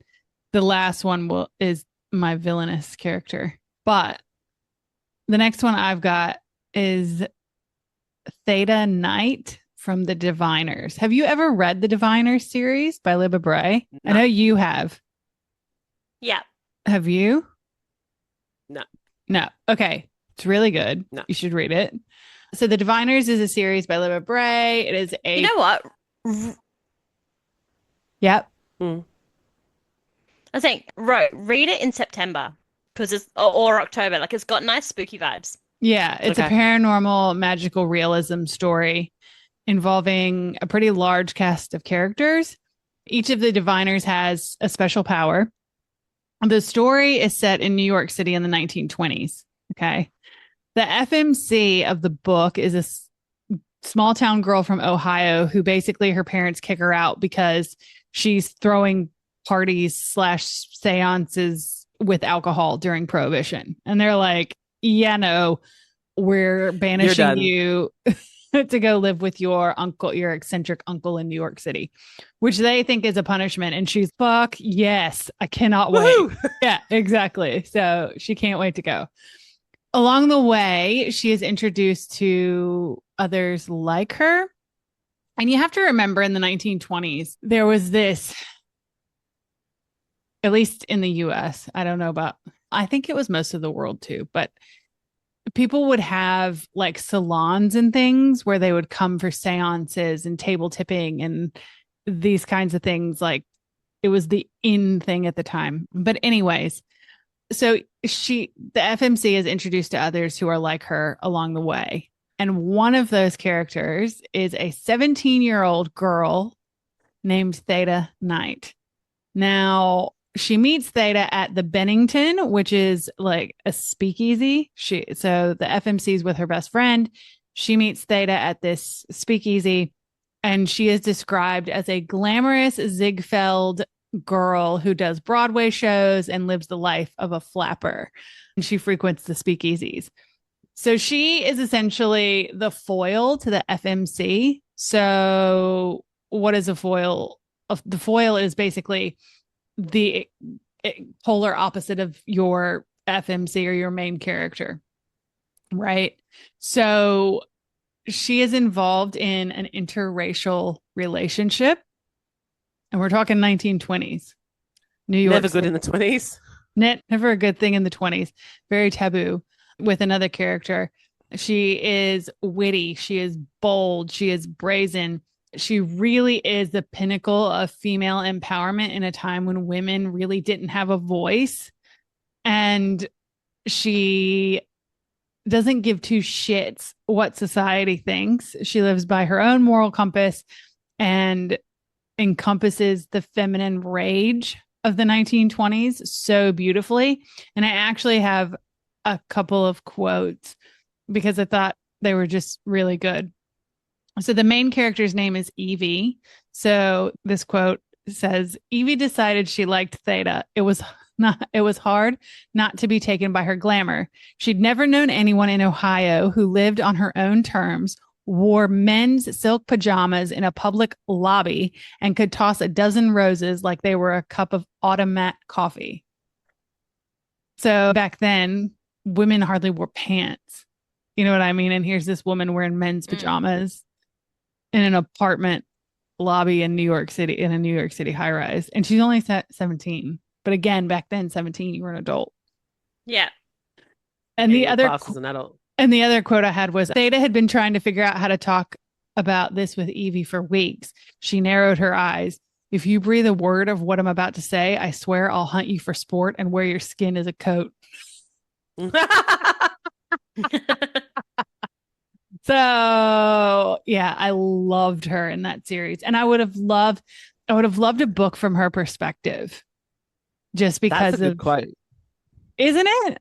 the last one is my villainous character. But the next one I've got is Theta Knight from the Diviners. Have you ever read the Diviners series by Libba Bray? No. I know you have. Yeah. Have you? No. No. Okay. It's really good. No. You should read it. So the Diviners is a series by Libba Bray. It is a You know what? Yep. I think read it in September because it's or October. Like it's got nice spooky vibes. Yeah, it's a Okay. paranormal magical realism story involving a pretty large cast of characters. Each of the diviners has a special power. The story is set in New York City in the 1920s. Okay. The FMC of the book is a small town girl from Ohio who basically her parents kick her out because she's throwing parties / seances with alcohol during Prohibition. And they're like, yeah, no, we're banishing you to go live with your uncle, your eccentric uncle in New York City, which they think is a punishment. And she's, fuck, yes, I cannot wait. Yeah, exactly. So she can't wait to go. Along the way, she is introduced to others like her. And you have to remember in the 1920s, there was this, at least in the US, I don't know about, I think it was most of the world too, but people would have like salons and things where they would come for seances and table tipping and these kinds of things. Like it was the in thing at the time. But anyways, so the FMC is introduced to others who are like her along the way. And one of those characters is a 17-year-old girl named Theta Knight. Now, she meets Theta at the Bennington, which is like a speakeasy. So the FMC is with her best friend. She meets Theta at this speakeasy, and she is described as a glamorous Ziegfeld girl who does Broadway shows and lives the life of a flapper. And she frequents the speakeasies. So she is essentially the foil to the FMC. So what is a foil? The foil is basically the polar opposite of your FMC or your main character, right? So she is involved in an interracial relationship, and we're talking 1920s New York. Never good in the 20s. Never a good thing in the 20s. Very taboo. With another character, she is witty, she is bold, she is brazen. She really is the pinnacle of female empowerment in a time when women really didn't have a voice. And she doesn't give two shits what society thinks. She lives by her own moral compass and encompasses the feminine rage of the 1920s so beautifully. And I actually have a couple of quotes because I thought they were just really good. So the main character's name is Evie. So this quote says, Evie decided she liked Theta. It was hard not to be taken by her glamour. She'd never known anyone in Ohio who lived on her own terms, wore men's silk pajamas in a public lobby, and could toss a dozen roses like they were a cup of automat coffee. So back then, women hardly wore pants. You know what I mean? And here's this woman wearing men's pajamas in an apartment lobby in New York City, in a New York City high rise. And she's only 17. But again, back then, 17, you were an adult. Yeah. And the other as an adult. And the other quote I had was, Theta had been trying to figure out how to talk about this with Evie for weeks. She narrowed her eyes. If you breathe a word of what I'm about to say, I swear I'll hunt you for sport and wear your skin as a coat. So yeah, I loved her in that series. And I would have loved a book from her perspective. Just because That's a good quote. Isn't it?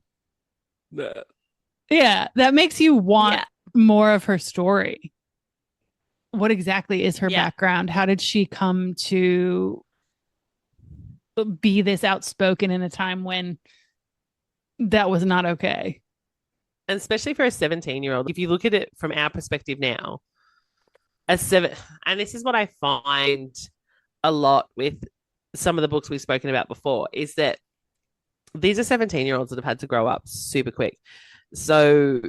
Yeah, that makes you want more of her story. What exactly is her background? How did she come to be this outspoken in a time when that was not okay? And especially for a 17-year-old, if you look at it from our perspective now, and this is what I find a lot with some of the books we've spoken about before, is that these are 17-year-olds that have had to grow up super quick. So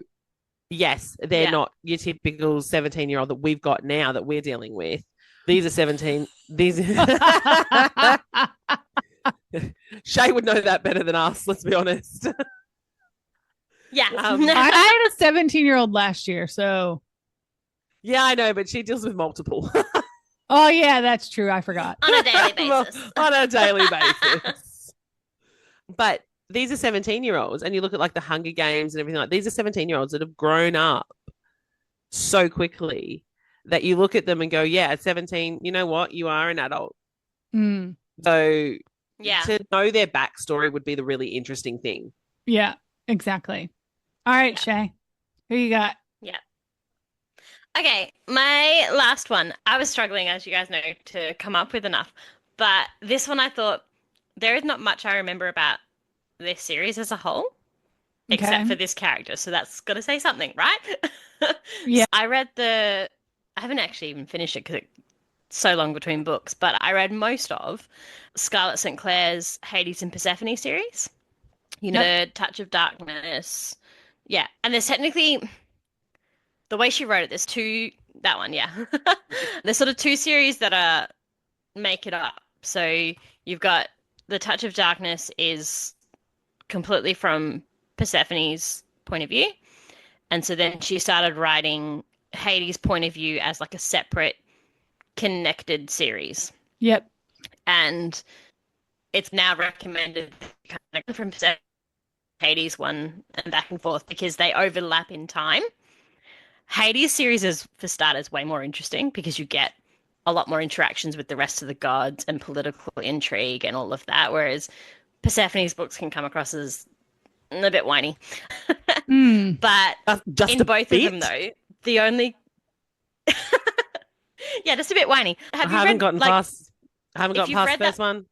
yes, they're not your typical 17-year-old that we've got now that we're dealing with. These are 17. Shea would know that better than us, let's be honest. Yeah. I had a 17-year-old last year, so. Yeah, I know, but she deals with multiple. Oh, yeah, that's true. I forgot. On a daily basis. On a daily basis. But these are 17-year-olds, and you look at like the Hunger Games and everything like these are 17-year-olds that have grown up so quickly that you look at them and go, yeah, at 17, you know what? You are an adult. Mm. So to know their backstory would be the really interesting thing. Yeah, exactly. All right, Shea, who you got? Yeah. Okay, my last one. I was struggling, as you guys know, to come up with enough. But this one I thought, there is not much I remember about this series as a whole, except for this character. So that's got to say something, right? Yeah. I haven't actually even finished it because it's so long between books, but I read most of Scarlett St. Clair's Hades and Persephone series. You know, the Touch of Darkness. Yeah. And there's technically, the way she wrote it, there's that one, yeah. There's sort of two series that make it up. So you've got the Touch of Darkness is completely from Persephone's point of view. And so then she started writing Hades' point of view as like a separate connected series. Yep. And it's now recommended kind of from Hades one and back and forth because they overlap in time. Hades series is, for starters, way more interesting because you get a lot more interactions with the rest of the gods and political intrigue and all of that, whereas Persephone's books can come across as a bit whiny. But just in both of them, though, the only... yeah, just a bit whiny. I haven't gotten past the first one.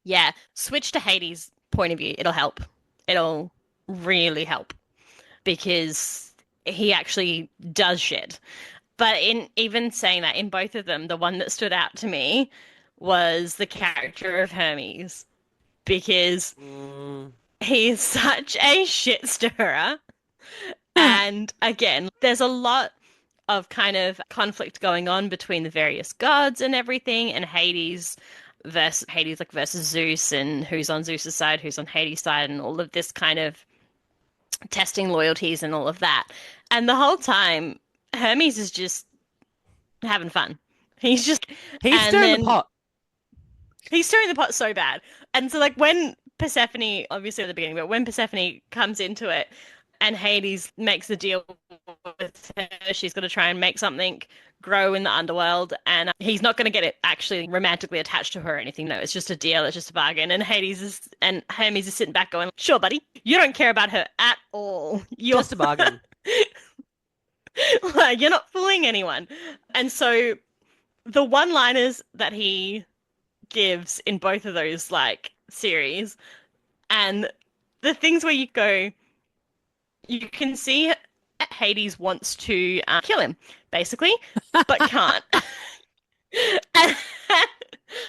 Yeah, switch to Hades' point of view. It'll help. It'll really help because he actually does shit. But in even saying that, in both of them, the one that stood out to me was the character of Hermes because he's such a shit stirrer. And again, there's a lot of kind of conflict going on between the various gods and everything, and Hades versus Zeus, and who's on Zeus's side, who's on Hades' side, and all of this kind of testing loyalties and all of that. And the whole time, Hermes is just having fun. He's stirring the pot. He's stirring the pot so bad. And so like when Persephone, obviously at the beginning, but when Persephone comes into it and Hades makes the deal with her, she's going to try and make something grow in the underworld, and he's not going to get it actually romantically attached to her or anything. No, it's just a deal. It's just a bargain. And Hermes is sitting back going, sure, buddy, you don't care about her at all. You're just a bargain. Like, you're not fooling anyone. And so the one-liners that he gives in both of those like series, and the things where you go, you can see Hades wants to kill him, basically, but can't. And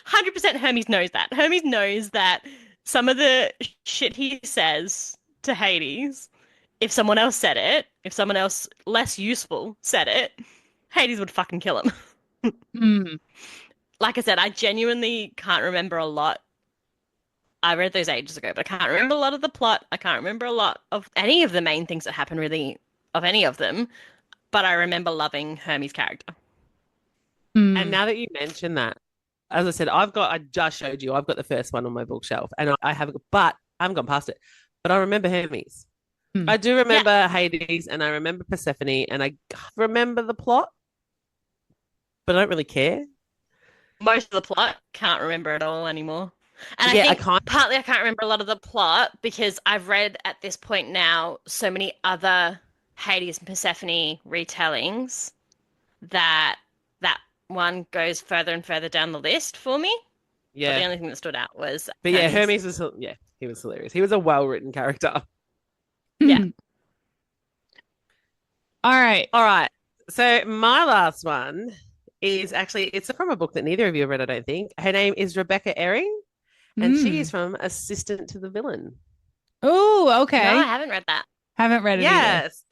100% Hermes knows that. Hermes knows that some of the shit he says to Hades, if someone else said it, if someone else less useful said it, Hades would fucking kill him. Like I said, I genuinely can't remember a lot. I read those ages ago, but I can't remember a lot of the plot. I can't remember a lot of any of the main things that happen, really, of any of them. But I remember loving Hermes' character. And now that you mention that, as I said, I just showed you, I've got the first one on my bookshelf, and I haven't gone past it. But I remember Hermes. I do remember Hades, and I remember Persephone, and I remember the plot, but I don't really care. Most of the plot, can't remember at all anymore. And I think partly I can't remember a lot of the plot because I've read at this point now so many other Hades and Persephone retellings that one goes further and further down the list for me. Yeah. But the only thing that stood out was Hermes was, he was hilarious. He was a well-written character. Yeah. All right. All right. So my last one is actually, it's from a book that neither of you have read, I don't think. Her name is Rebecca Ehring, and she is from Assistant to the Villain. Oh, okay. No, I haven't read that. Haven't read it either. Yes.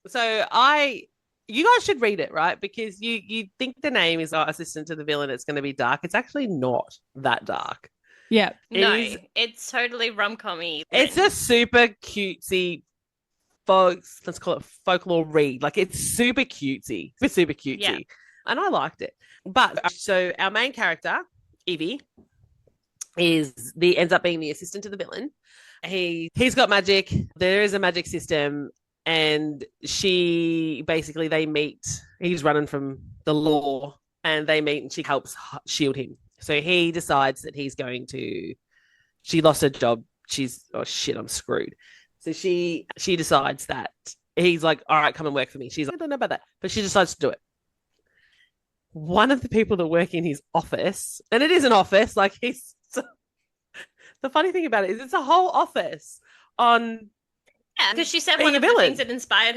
So you guys should read it, right? Because you think the name is Assistant to the Villain, it's going to be dark. It's actually not that dark. Yeah. It's totally rom-com-y. It's a super cutesy folks, let's call it folklore read. Like, it's super cutesy. It's super cutesy. Yeah. And I liked it. But so our main character, Evie, ends up being the assistant to the villain. He's got magic. There is a magic system, and they meet. He's running from the law, and they meet, and she helps shield him. So he decides that she lost her job. Oh shit, I'm screwed. So she decides that he's like, all right, come and work for me. She's like, I don't know about that, but she decides to do it. One of the people that work in his office, and it is an office, like the funny thing about it is it's a whole office on. Yeah, because she said one of the things that inspired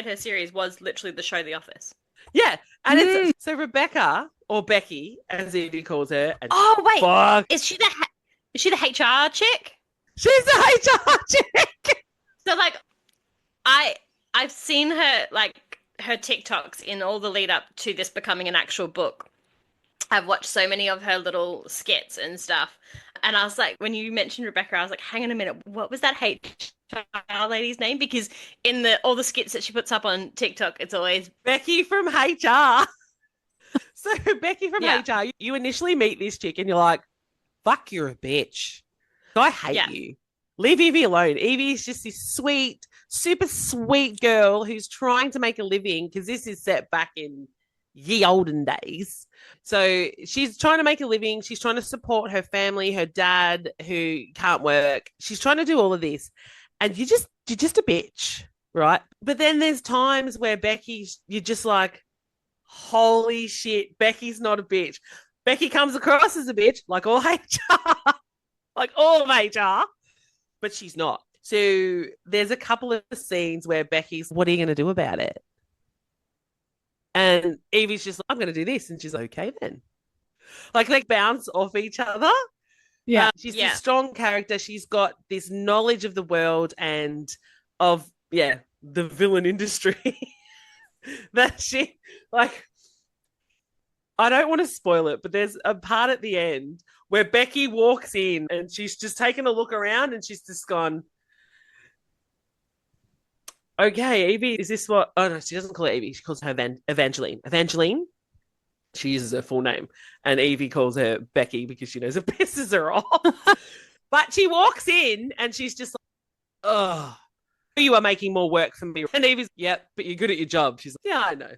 her series was literally the show The Office. Yeah, and so Rebecca, or Becky, as Evie calls her. Oh wait, is she the HR chick? She's the HR chick. So like, I've seen her her TikToks in all the lead up to this becoming an actual book. I've watched so many of her little skits and stuff. And I was like, when you mentioned Rebecca, I was like, hang on a minute, what was that HR lady's name? Because in all the skits that she puts up on TikTok, it's always Becky from HR. So Becky from HR, you initially meet this chick and you're like, fuck, you're a bitch. I hate you. Leave Evie alone. Evie is just this sweet, super sweet girl who's trying to make a living, because this is set back in ye olden days. So she's trying to make a living. She's trying to support her family, her dad who can't work. She's trying to do all of this. And you're just a bitch, right? But then there's times where you're just like, holy shit, Becky's not a bitch. Becky comes across as a bitch, like all HR. Like all of HR. But she's not. So there's a couple of scenes where Becky's, what are you going to do about it? And Evie's just like, I'm going to do this. And she's like, okay then. Like they bounce off each other. Yeah. She's a strong character. She's got this knowledge of the world and of, the villain industry that she, like, I don't want to spoil it, but there's a part at the end where Becky walks in and she's just taken a look around and she's just gone, okay, Evie, is this what? Oh, no, she doesn't call her Evie. She calls her Evangeline. Evangeline, she uses her full name. And Evie calls her Becky because she knows it pisses her off. But she walks in and she's just like, oh, you are making more work for me. And Evie's, yep, but you're good at your job. She's like, yeah, I know.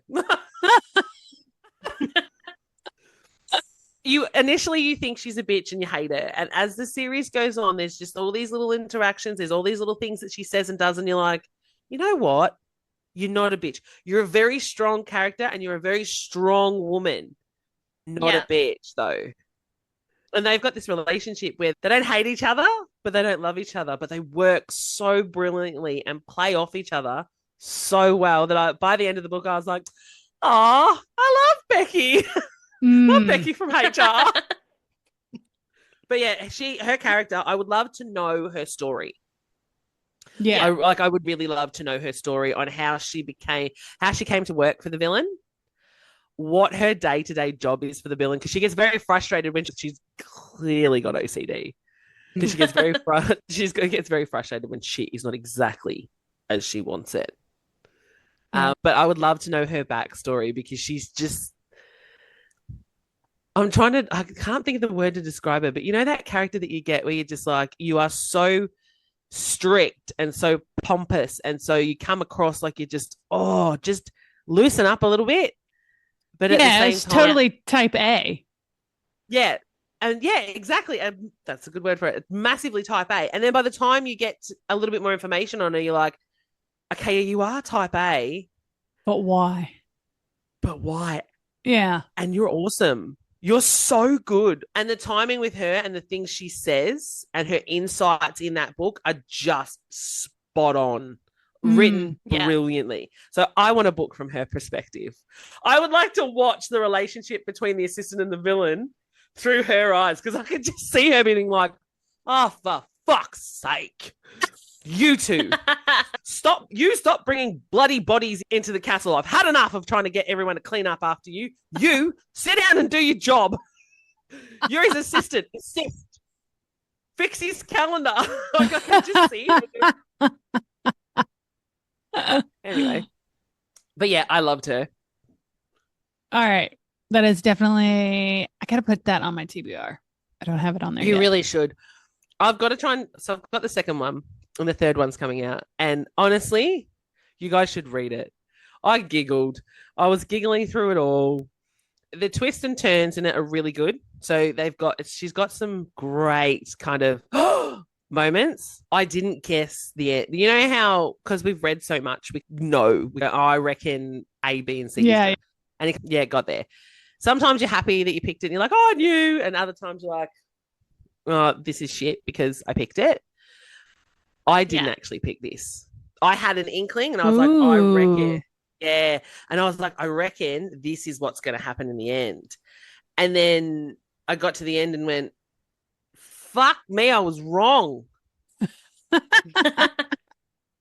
You think she's a bitch and you hate her. And as the series goes on, there's just all these little interactions. There's all these little things that she says and does. And you're like, you know what? You're not a bitch. You're a very strong character and you're a very strong woman. Not a bitch, though. And they've got this relationship where they don't hate each other, but they don't love each other. But they work so brilliantly and play off each other so well that by the end of the book, I was like, oh, I love Becky. Not Becky from HR. But yeah, her character, I would love to know her story. Yeah. I would really love to know her story on how she came to work for the villain, what her day-to-day job is for the villain, because she gets very frustrated when she's clearly got OCD. Because she gets very frustrated when shit is not exactly as she wants it. But I would love to know her backstory, because she's just, I can't think of the word to describe her, but you know that character that you get where you're just like, you are so strict and so pompous, and so you come across like you're just loosen up a little bit. But at the same it's time, totally type A. Yeah. And exactly. And that's a good word for it. Massively type A. And then by the time you get a little bit more information on her, you're like, okay, you are type A. But why? But why? Yeah. And you're awesome. You're so good. And the timing with her and the things she says and her insights in that book are just spot on, written brilliantly. So I want a book from her perspective. I would like to watch the relationship between the assistant and the villain through her eyes, because I could just see her being like, oh, for fuck's sake. You two, stop bringing bloody bodies into the castle. I've had enough of trying to get everyone to clean up after you. You sit down and do your job. You're his assistant. Assist. Fix his calendar. Like, I can just see it. Anyway. But yeah, I loved her. All right. That is definitely, I got to put that on my TBR. I don't have it on there You yet. really should. I've got to try and, so I've got the second one and the third one's coming out. And honestly, you guys should read it. I giggled. I was giggling through it all. The twists and turns in it are really good. So she's got some great kind of moments. I didn't guess the end. You know how, because we've read so much, we know, I reckon A, B, and C. Yeah. And it got there. Sometimes you're happy that you picked it and you're like, oh, I knew. And other times you're like, oh, this is shit because I picked it. I didn't actually pick this. I had an inkling and I was like, I reckon. Yeah. And I was like, I reckon this is what's going to happen in the end. And then I got to the end and went, fuck me, I was wrong.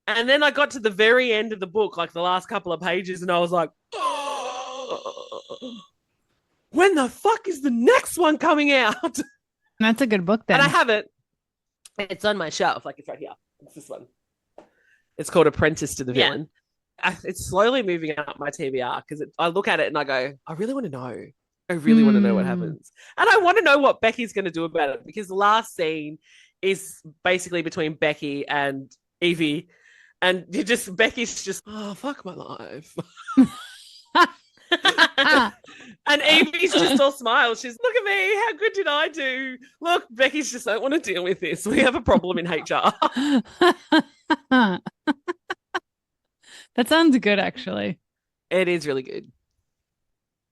And then I got to the very end of the book, like the last couple of pages, and I was like, oh, when the fuck is the next one coming out? That's a good book then. And I have it. It's on my shelf. Like, it's right here. It's this one. It's called Apprentice to the Villain. It's slowly moving up my TBR because I look at it and I go, I really want to know. I really want to know what happens. And I want to know what Becky's going to do about it, because the last scene is basically between Becky and Evie. And Becky's just, oh, fuck my life. And Evie's just all smiles. She's, look at me. How good did I do? Look, Becky's just, I don't want to deal with this. We have a problem in HR. That sounds good, actually. It is really good.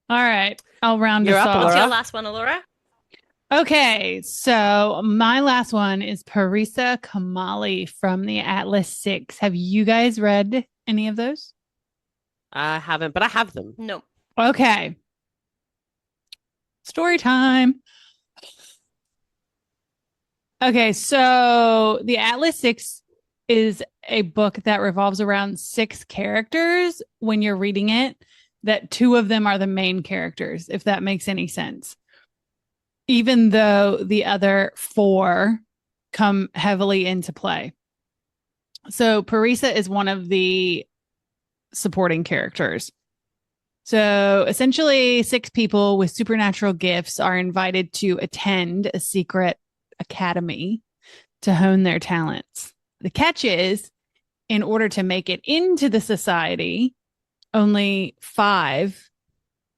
All right. I'll round You're us up, off. What's your last one, Allorah? Okay. So my last one is Parisa Kamali from the Atlas 6. Have you guys read any of those? I haven't, but I have them. No. Okay. Story time. Okay, so the Atlas 6 is a book that revolves around 6 characters when you're reading it, that 2 of them are the main characters, if that makes any sense. Even though the other 4 come heavily into play. So Parisa is one of the supporting characters. So essentially 6 people with supernatural gifts are invited to attend a secret academy to hone their talents. The catch is, in order to make it into the society, only 5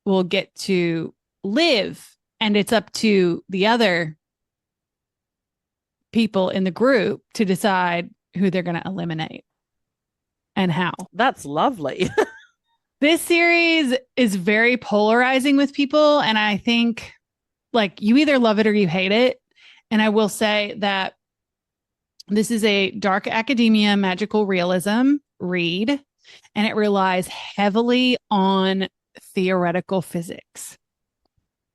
will get to live, and it's up to the other people in the group to decide who they're going to eliminate and how. That's lovely. This series is very polarizing with people, and I think, like, you either love it or you hate it. And I will say that this is a dark academia magical realism read, and it relies heavily on theoretical physics.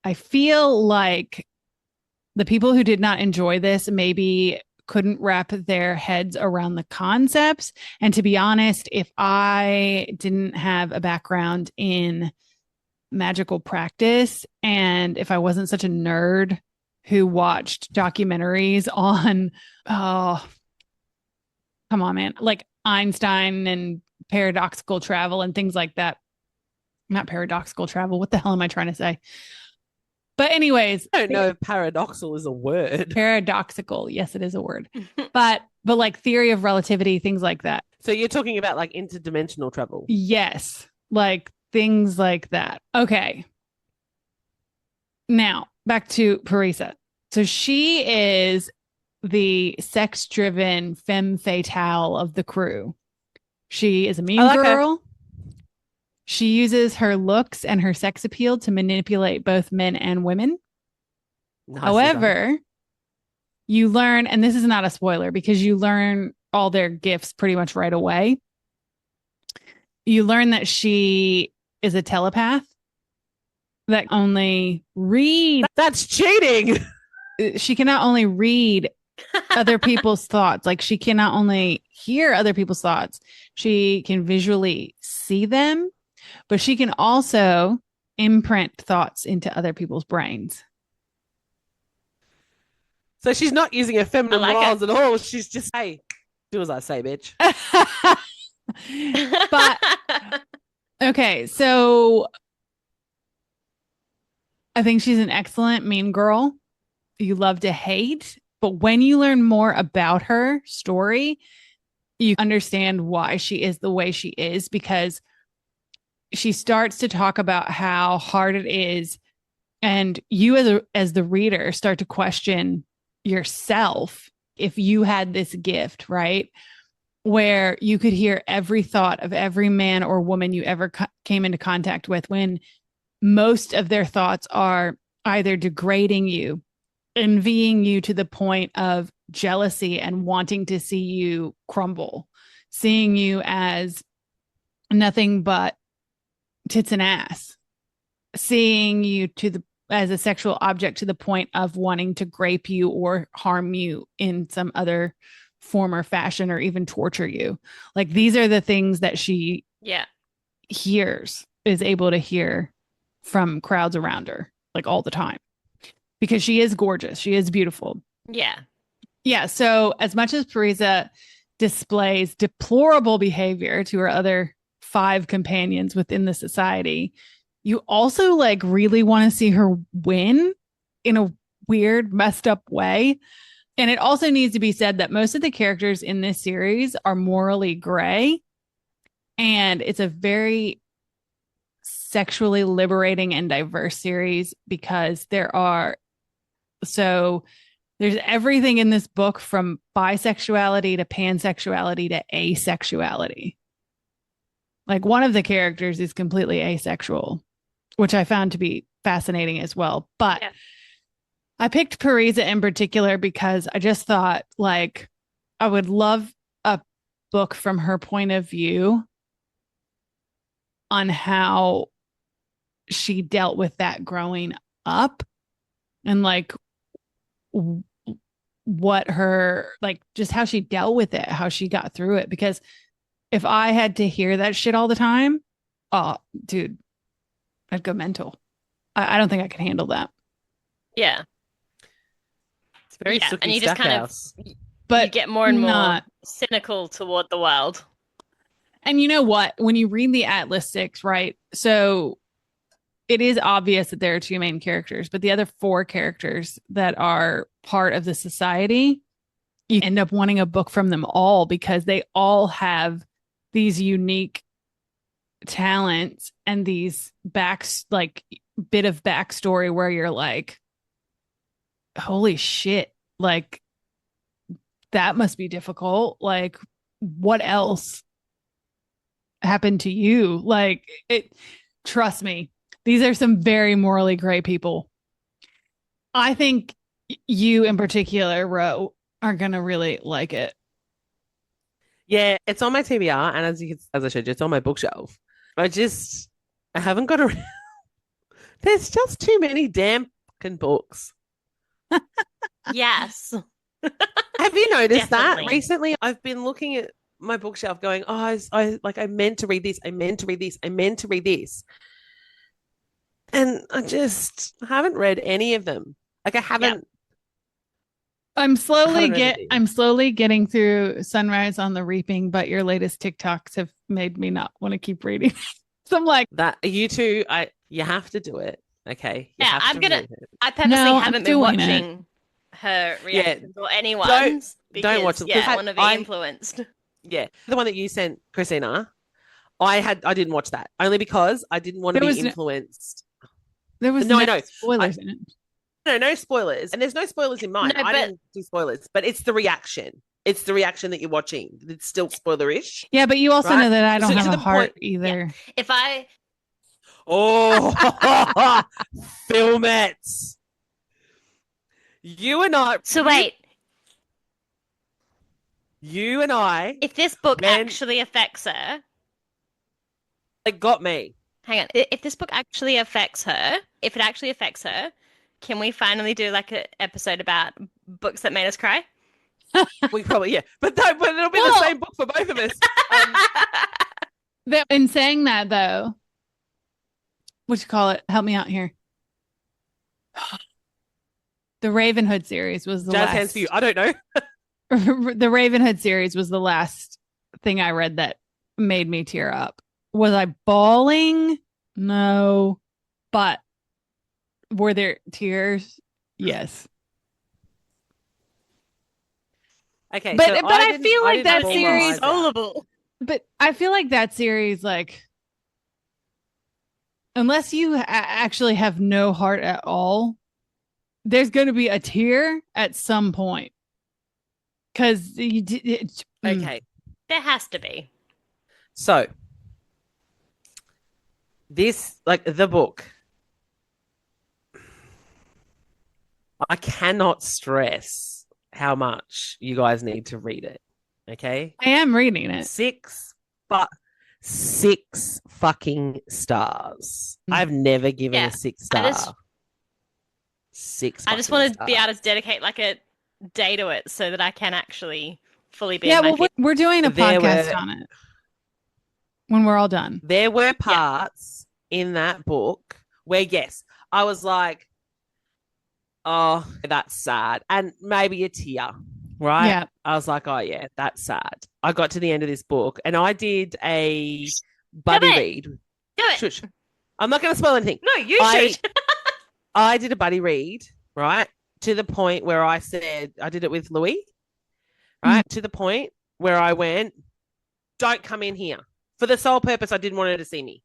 I feel like the people who did not enjoy this maybe couldn't wrap their heads around the concepts. And to be honest, if I didn't have a background in magical practice, and if I wasn't such a nerd who watched documentaries on, oh, come on, man, like Einstein and paradoxical travel and things like that. Not paradoxical travel. What the hell am I trying to say? But anyways, I don't know if paradoxal is a word. Paradoxical. Yes, it is a word. But like theory of relativity, things like that. So you're talking about like interdimensional travel? Yes. Like things like that. Okay. Now, back to Parisa. So she is the sex-driven femme fatale of the crew. She is a mean girl. She uses her looks and her sex appeal to manipulate both men and women. Nicely done. However, you learn, and this is not a spoiler because you learn all their gifts pretty much right away. You learn that she is a telepath that only read. That's cheating. She cannot only read other people's thoughts. Like she cannot only hear other people's thoughts. She can visually see them, but she can also imprint thoughts into other people's brains. So she's not using her feminine I like wiles at all. She's just, hey, do as I say, bitch. But okay, so I think she's an excellent mean girl. You love to hate, but when you learn more about her story, you understand why she is the way she is, because she starts to talk about how hard it is, and you as the reader start to question yourself if you had this gift, right? Where you could hear every thought of every man or woman you ever came into contact with, when most of their thoughts are either degrading you, envying you to the point of jealousy and wanting to see you crumble, seeing you as nothing but tits and ass, seeing you as a sexual object to the point of wanting to grape you or harm you in some other form or fashion, or even torture you. Like these are the things that she is able to hear from crowds around her, like all the time, because she is gorgeous. She is beautiful. Yeah. Yeah. So as much as Parisa displays deplorable behavior to her other 5 companions within the society, you also like really want to see her win in a weird, messed up way. And it also needs to be said that most of the characters in this series are morally gray. And it's a very sexually liberating and diverse series, because there's everything in this book from bisexuality to pansexuality to asexuality. Like one of the characters is completely asexual, which I found to be fascinating as well. But yeah. I picked Parisa in particular because I just thought, like, I would love a book from her point of view on how she dealt with that growing up, and like what her, like, just how she dealt with it, how she got through it. Because if I had to hear that shit all the time, oh, dude, I'd go mental. I don't think I can handle that. Yeah. It's very and you just kind of, but you get more and more cynical toward the world. And you know what? When you read the Atlas 6, right? So it is obvious that there are 2 main characters, but the other 4 characters that are part of the society, you end up wanting a book from them all, because they all have these unique talents and these bit of backstory where you're like, holy shit, like that must be difficult. Like, what else happened to you? Like, trust me, these are some very morally gray people. I think you in particular, Ro, are gonna really like it. Yeah, it's on my TBR, and as I showed you, it's on my bookshelf. I haven't got around. There's just too many damn fucking books. Yes. Have you noticed Definitely. that? Recently, I've been looking at my bookshelf going, oh, I meant to read this. I meant to read this. I meant to read this. And I just haven't read any of them. Like I haven't. Yep. I'm slowly getting through Sunrise on the Reaping, but your latest TikToks have made me not want to keep reading. So I'm like, that you two, you have to do it. Okay. I purposely haven't been watching her reactions or anyone's. Don't watch them. Yeah, I want to be influenced. Yeah. The one that you sent, Christina, I didn't watch that only because I didn't want to be influenced. There was no spoilers in it. No spoilers. And there's no spoilers in mine. I didn't do spoilers, but it's the reaction. It's the reaction that you're watching. It's still spoilerish. Yeah, but you also Right? know that I don't So have to a the heart point- either. If I Oh, Filmettes. You and I. so wait, You and I. if this book When- actually affects her, It got me. hang on. If this book actually affects her, if it actually affects her, can we finally do like an episode about books that made us cry? We probably, yeah. But it'll be Well- the same book for both of us. In saying that, though, what you call it? Help me out here. The Ravenhood series was the Jazz last. hands for you. I don't know. The Ravenhood series was the last thing I read that made me tear up. Was I bawling? No. But were there tears? Yes. Okay, But- so but I didn't- feel like didn't that bawl my series- eyes out. Lovable. But I feel like that series, like, unless you actually have no heart at all, there's going to be a tear at some point. Because Okay, There has to be. so this, like the book, I cannot stress how much you guys need to read it. Okay, I am reading it. 6 fucking stars. Mm. I've never given Yeah, a 6 I star. just- 6. I just fucking want to be stars. able to dedicate like a day to it so that I can actually fully be Yeah, in my well, we're doing a There podcast were- on it when we're all done. There were parts in that book where, yes, I was like, oh, that's sad. And maybe a tear, right? Yeah. I was like, oh, yeah, that's sad. I got to the end of this book and I did a buddy it. read. Do it. Shush. I'm not going to spoil anything. No, you I- should. I did a buddy read, right? To the point where I said, I did it with Louis, right? To the point where I went, don't come in here. For the sole purpose, I didn't want her to see me,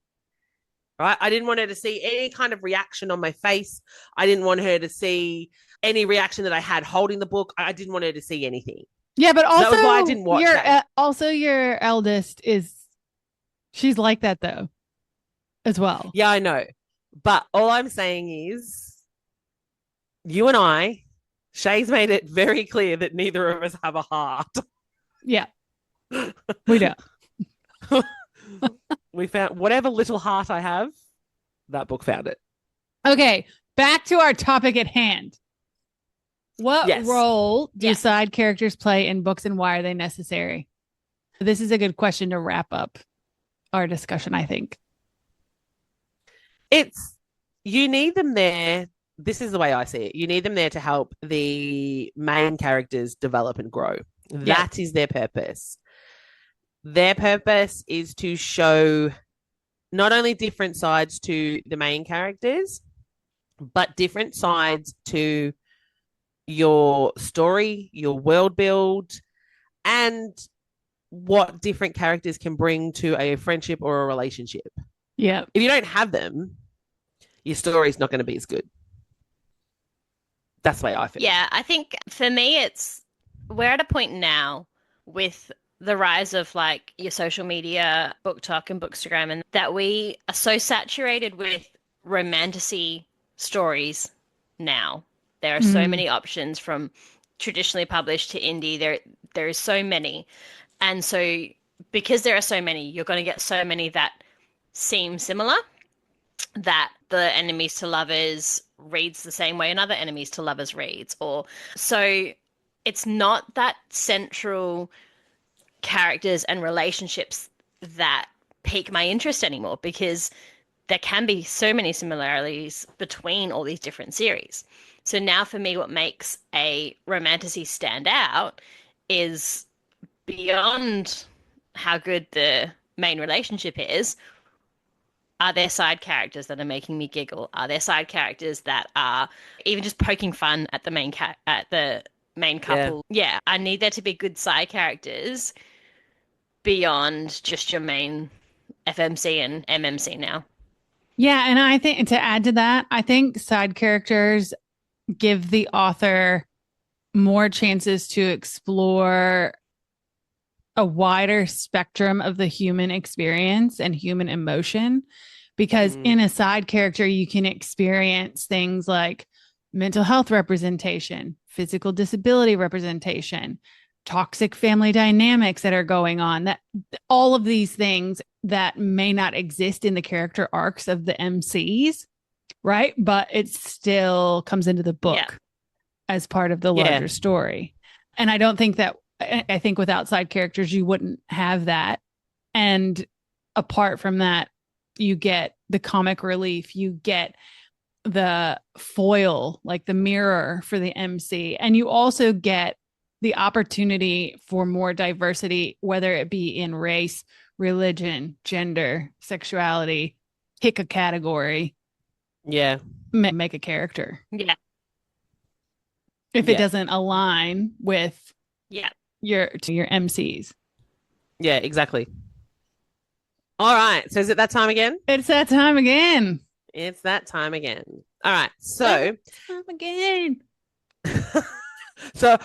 right? I didn't want her to see any kind of reaction on my face. I didn't want her to see any reaction that I had holding the book. I didn't want her to see anything. Yeah, but also That was why I didn't watch it. Also your eldest she's like that though, as well. Yeah, I know. But all I'm saying is, you and I, Shay's made it very clear that neither of us have a heart. Yeah, we don't. We found whatever little heart I have, that book found it. Okay, back to our topic at hand. What Yes. role do Yeah. side characters play in books and why are they necessary? This is a good question to wrap up our discussion, I think. You need them there. This is the way I see it. You need them there to help the main characters develop and grow. Yeah. That is their purpose. Their purpose is to show not only different sides to the main characters, but different sides to your story, your world build, and what different characters can bring to a friendship or a relationship. Yeah. If you don't have them, your story's not going to be as good. That's the way I feel. Yeah, I think for me, we're at a point now with the rise of like your social media, book talk and bookstagram, and that we are so saturated with romantasy stories now. There are so Mhm. many options from traditionally published to indie. There is so many. And so because there are so many, you're going to get so many that seem similar, that the enemies to lovers reads the same way another enemies to lovers reads, or so it's not that central characters and relationships that pique my interest anymore, because there can be so many similarities between all these different series. So now for me, what makes a romantasy stand out is beyond how good the main relationship is. Are there side characters that are making me giggle? Are there side characters that are even just poking fun at the main couple? Yeah, I need there to be good side characters beyond just your main FMC and MMC now. Yeah, and I think to add to that, I think side characters give the author more chances to explore a wider spectrum of the human experience and human emotion, because in a side character, you can experience things like mental health representation, physical disability representation, toxic family dynamics that are going on, that all of these things that may not exist in the character arcs of the MCs, right? But it still comes into the book as part of the larger story. And I don't think that, I think with outside characters, you wouldn't have that. And apart from that, you get the comic relief, you get the foil, like the mirror for the MC. And you also get the opportunity for more diversity, whether it be in race, religion, gender, sexuality, pick a category. Yeah. Make a character. Yeah. If it doesn't align with your MCs. Yeah, exactly. All right. So is it that time again? It's that time again. It's that time again. All right. So time again. So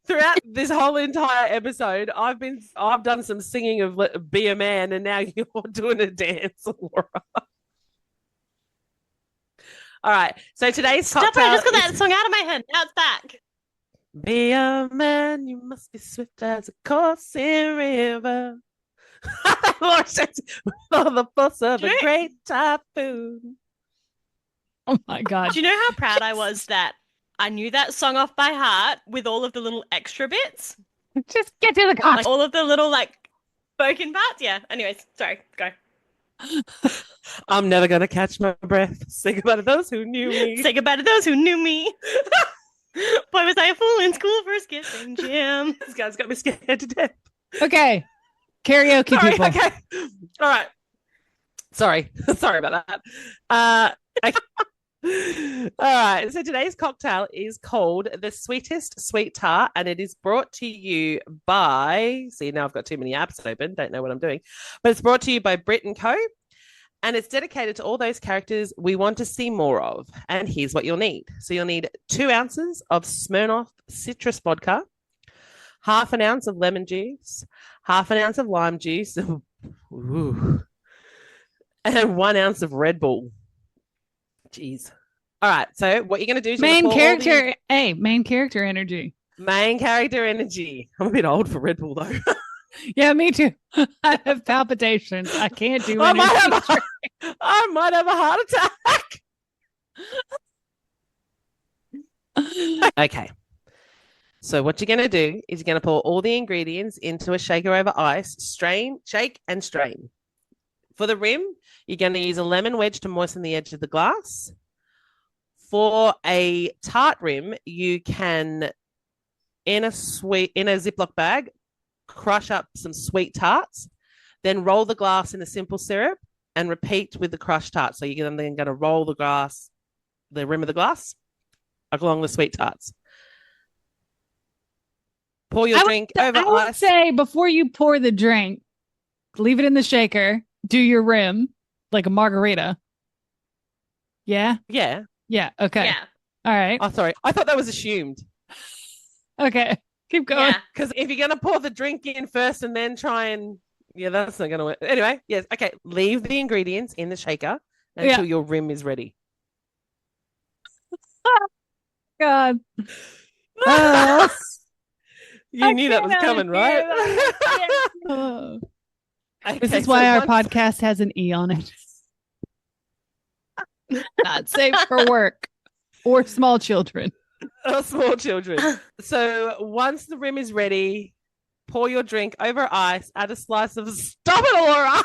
throughout this whole entire episode, I've done some singing of Be a Man, and now you're doing a dance, Allorah. All right. So today's Stop cocktail it, I just got that song out of my head. Now it's back. Be a man, you must be swift as a coursing river. Allorah says, with all the force of a great typhoon. Oh my God. Do you know how proud I was that I knew that song off by heart with all of the little extra bits? Just get to the cocktail. Like all of the little like spoken parts. Yeah. Anyways, sorry. Go. I'm never gonna catch my breath. Say goodbye to those who knew me. Say goodbye to those who knew me. Boy, was I a fool in school for skipping gym. This guy's got me scared to death. Okay. Karaoke people. Okay. All right. Sorry about that. Okay. All right. So today's cocktail is called the Sweetest Sweet Tart, and it is brought to you by. See, now I've got too many apps open. Don't know what I'm doing, but it's brought to you by Brit & Co. And it's dedicated to all those characters we want to see more of. And here's what you'll need. So you'll need 2 ounces of Smirnoff citrus vodka, half an ounce of lemon juice, half an ounce of lime juice, ooh, and 1 ounce of Red Bull. Jeez. All right. So what you're going to do is main character energy. Main character energy. I'm a bit old for Red Bull though. Yeah, me too. I have palpitations. I can't do anything. I might have a heart attack. Okay. So what you're going to do is you're going to pour all the ingredients into a shaker over ice, strain, shake, and strain. For the rim, you're going to use a lemon wedge to moisten the edge of the glass. For a tart rim, you can, in a Ziploc bag, crush up some sweet tarts, then roll the glass in a simple syrup and repeat with the crushed tarts. So you're then going to roll the rim of the glass along the sweet tarts. Pour your drink over ice. I would say before you pour the drink, leave it in the shaker, do your rim like a margarita. Yeah? Yeah. Yeah. Okay. Yeah. All right. Oh, sorry. I thought that was assumed. Okay. Keep going. Yeah. Because if you're going to pour the drink in first and then try and... Yeah, that's not going to work. Anyway, yes. Okay. Leave the ingredients in the shaker until your rim is ready. God. You knew that was coming, right? Okay, this is why our podcast has an E on it. Not safe for work or small children. Small children. So once the rim is ready, pour your drink over ice, add a slice of... Stop it, Allorah!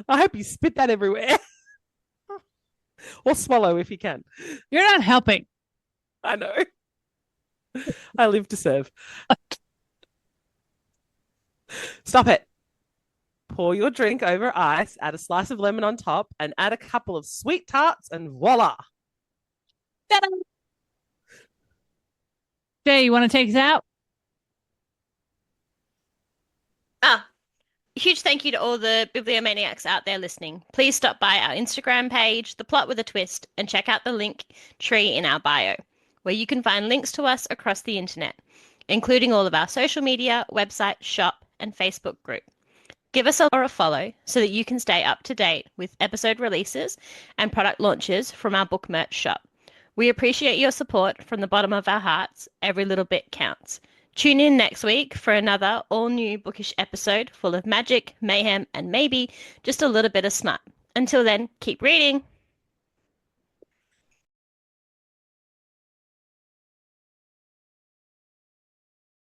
I hope you spit that everywhere. Or swallow if you can. You're not helping. I know. I live to serve. Stop it. Pour your drink over ice, add a slice of lemon on top, and add a couple of sweet tarts, and voila. Ta-da! Jay, you want to take us out? Huge thank you to all the bibliomaniacs out there listening. Please stop by our Instagram page, The Plot with a Twist, and check out the link tree in our bio. where you can find links to us across the internet, including all of our social media, website, shop, and Facebook group. Give us a follow so that you can stay up to date with episode releases and product launches from our book merch shop. We appreciate your support from the bottom of our hearts. Every little bit counts. Tune in next week for another all-new bookish episode full of magic, mayhem, and maybe just a little bit of smut. Until then, keep reading.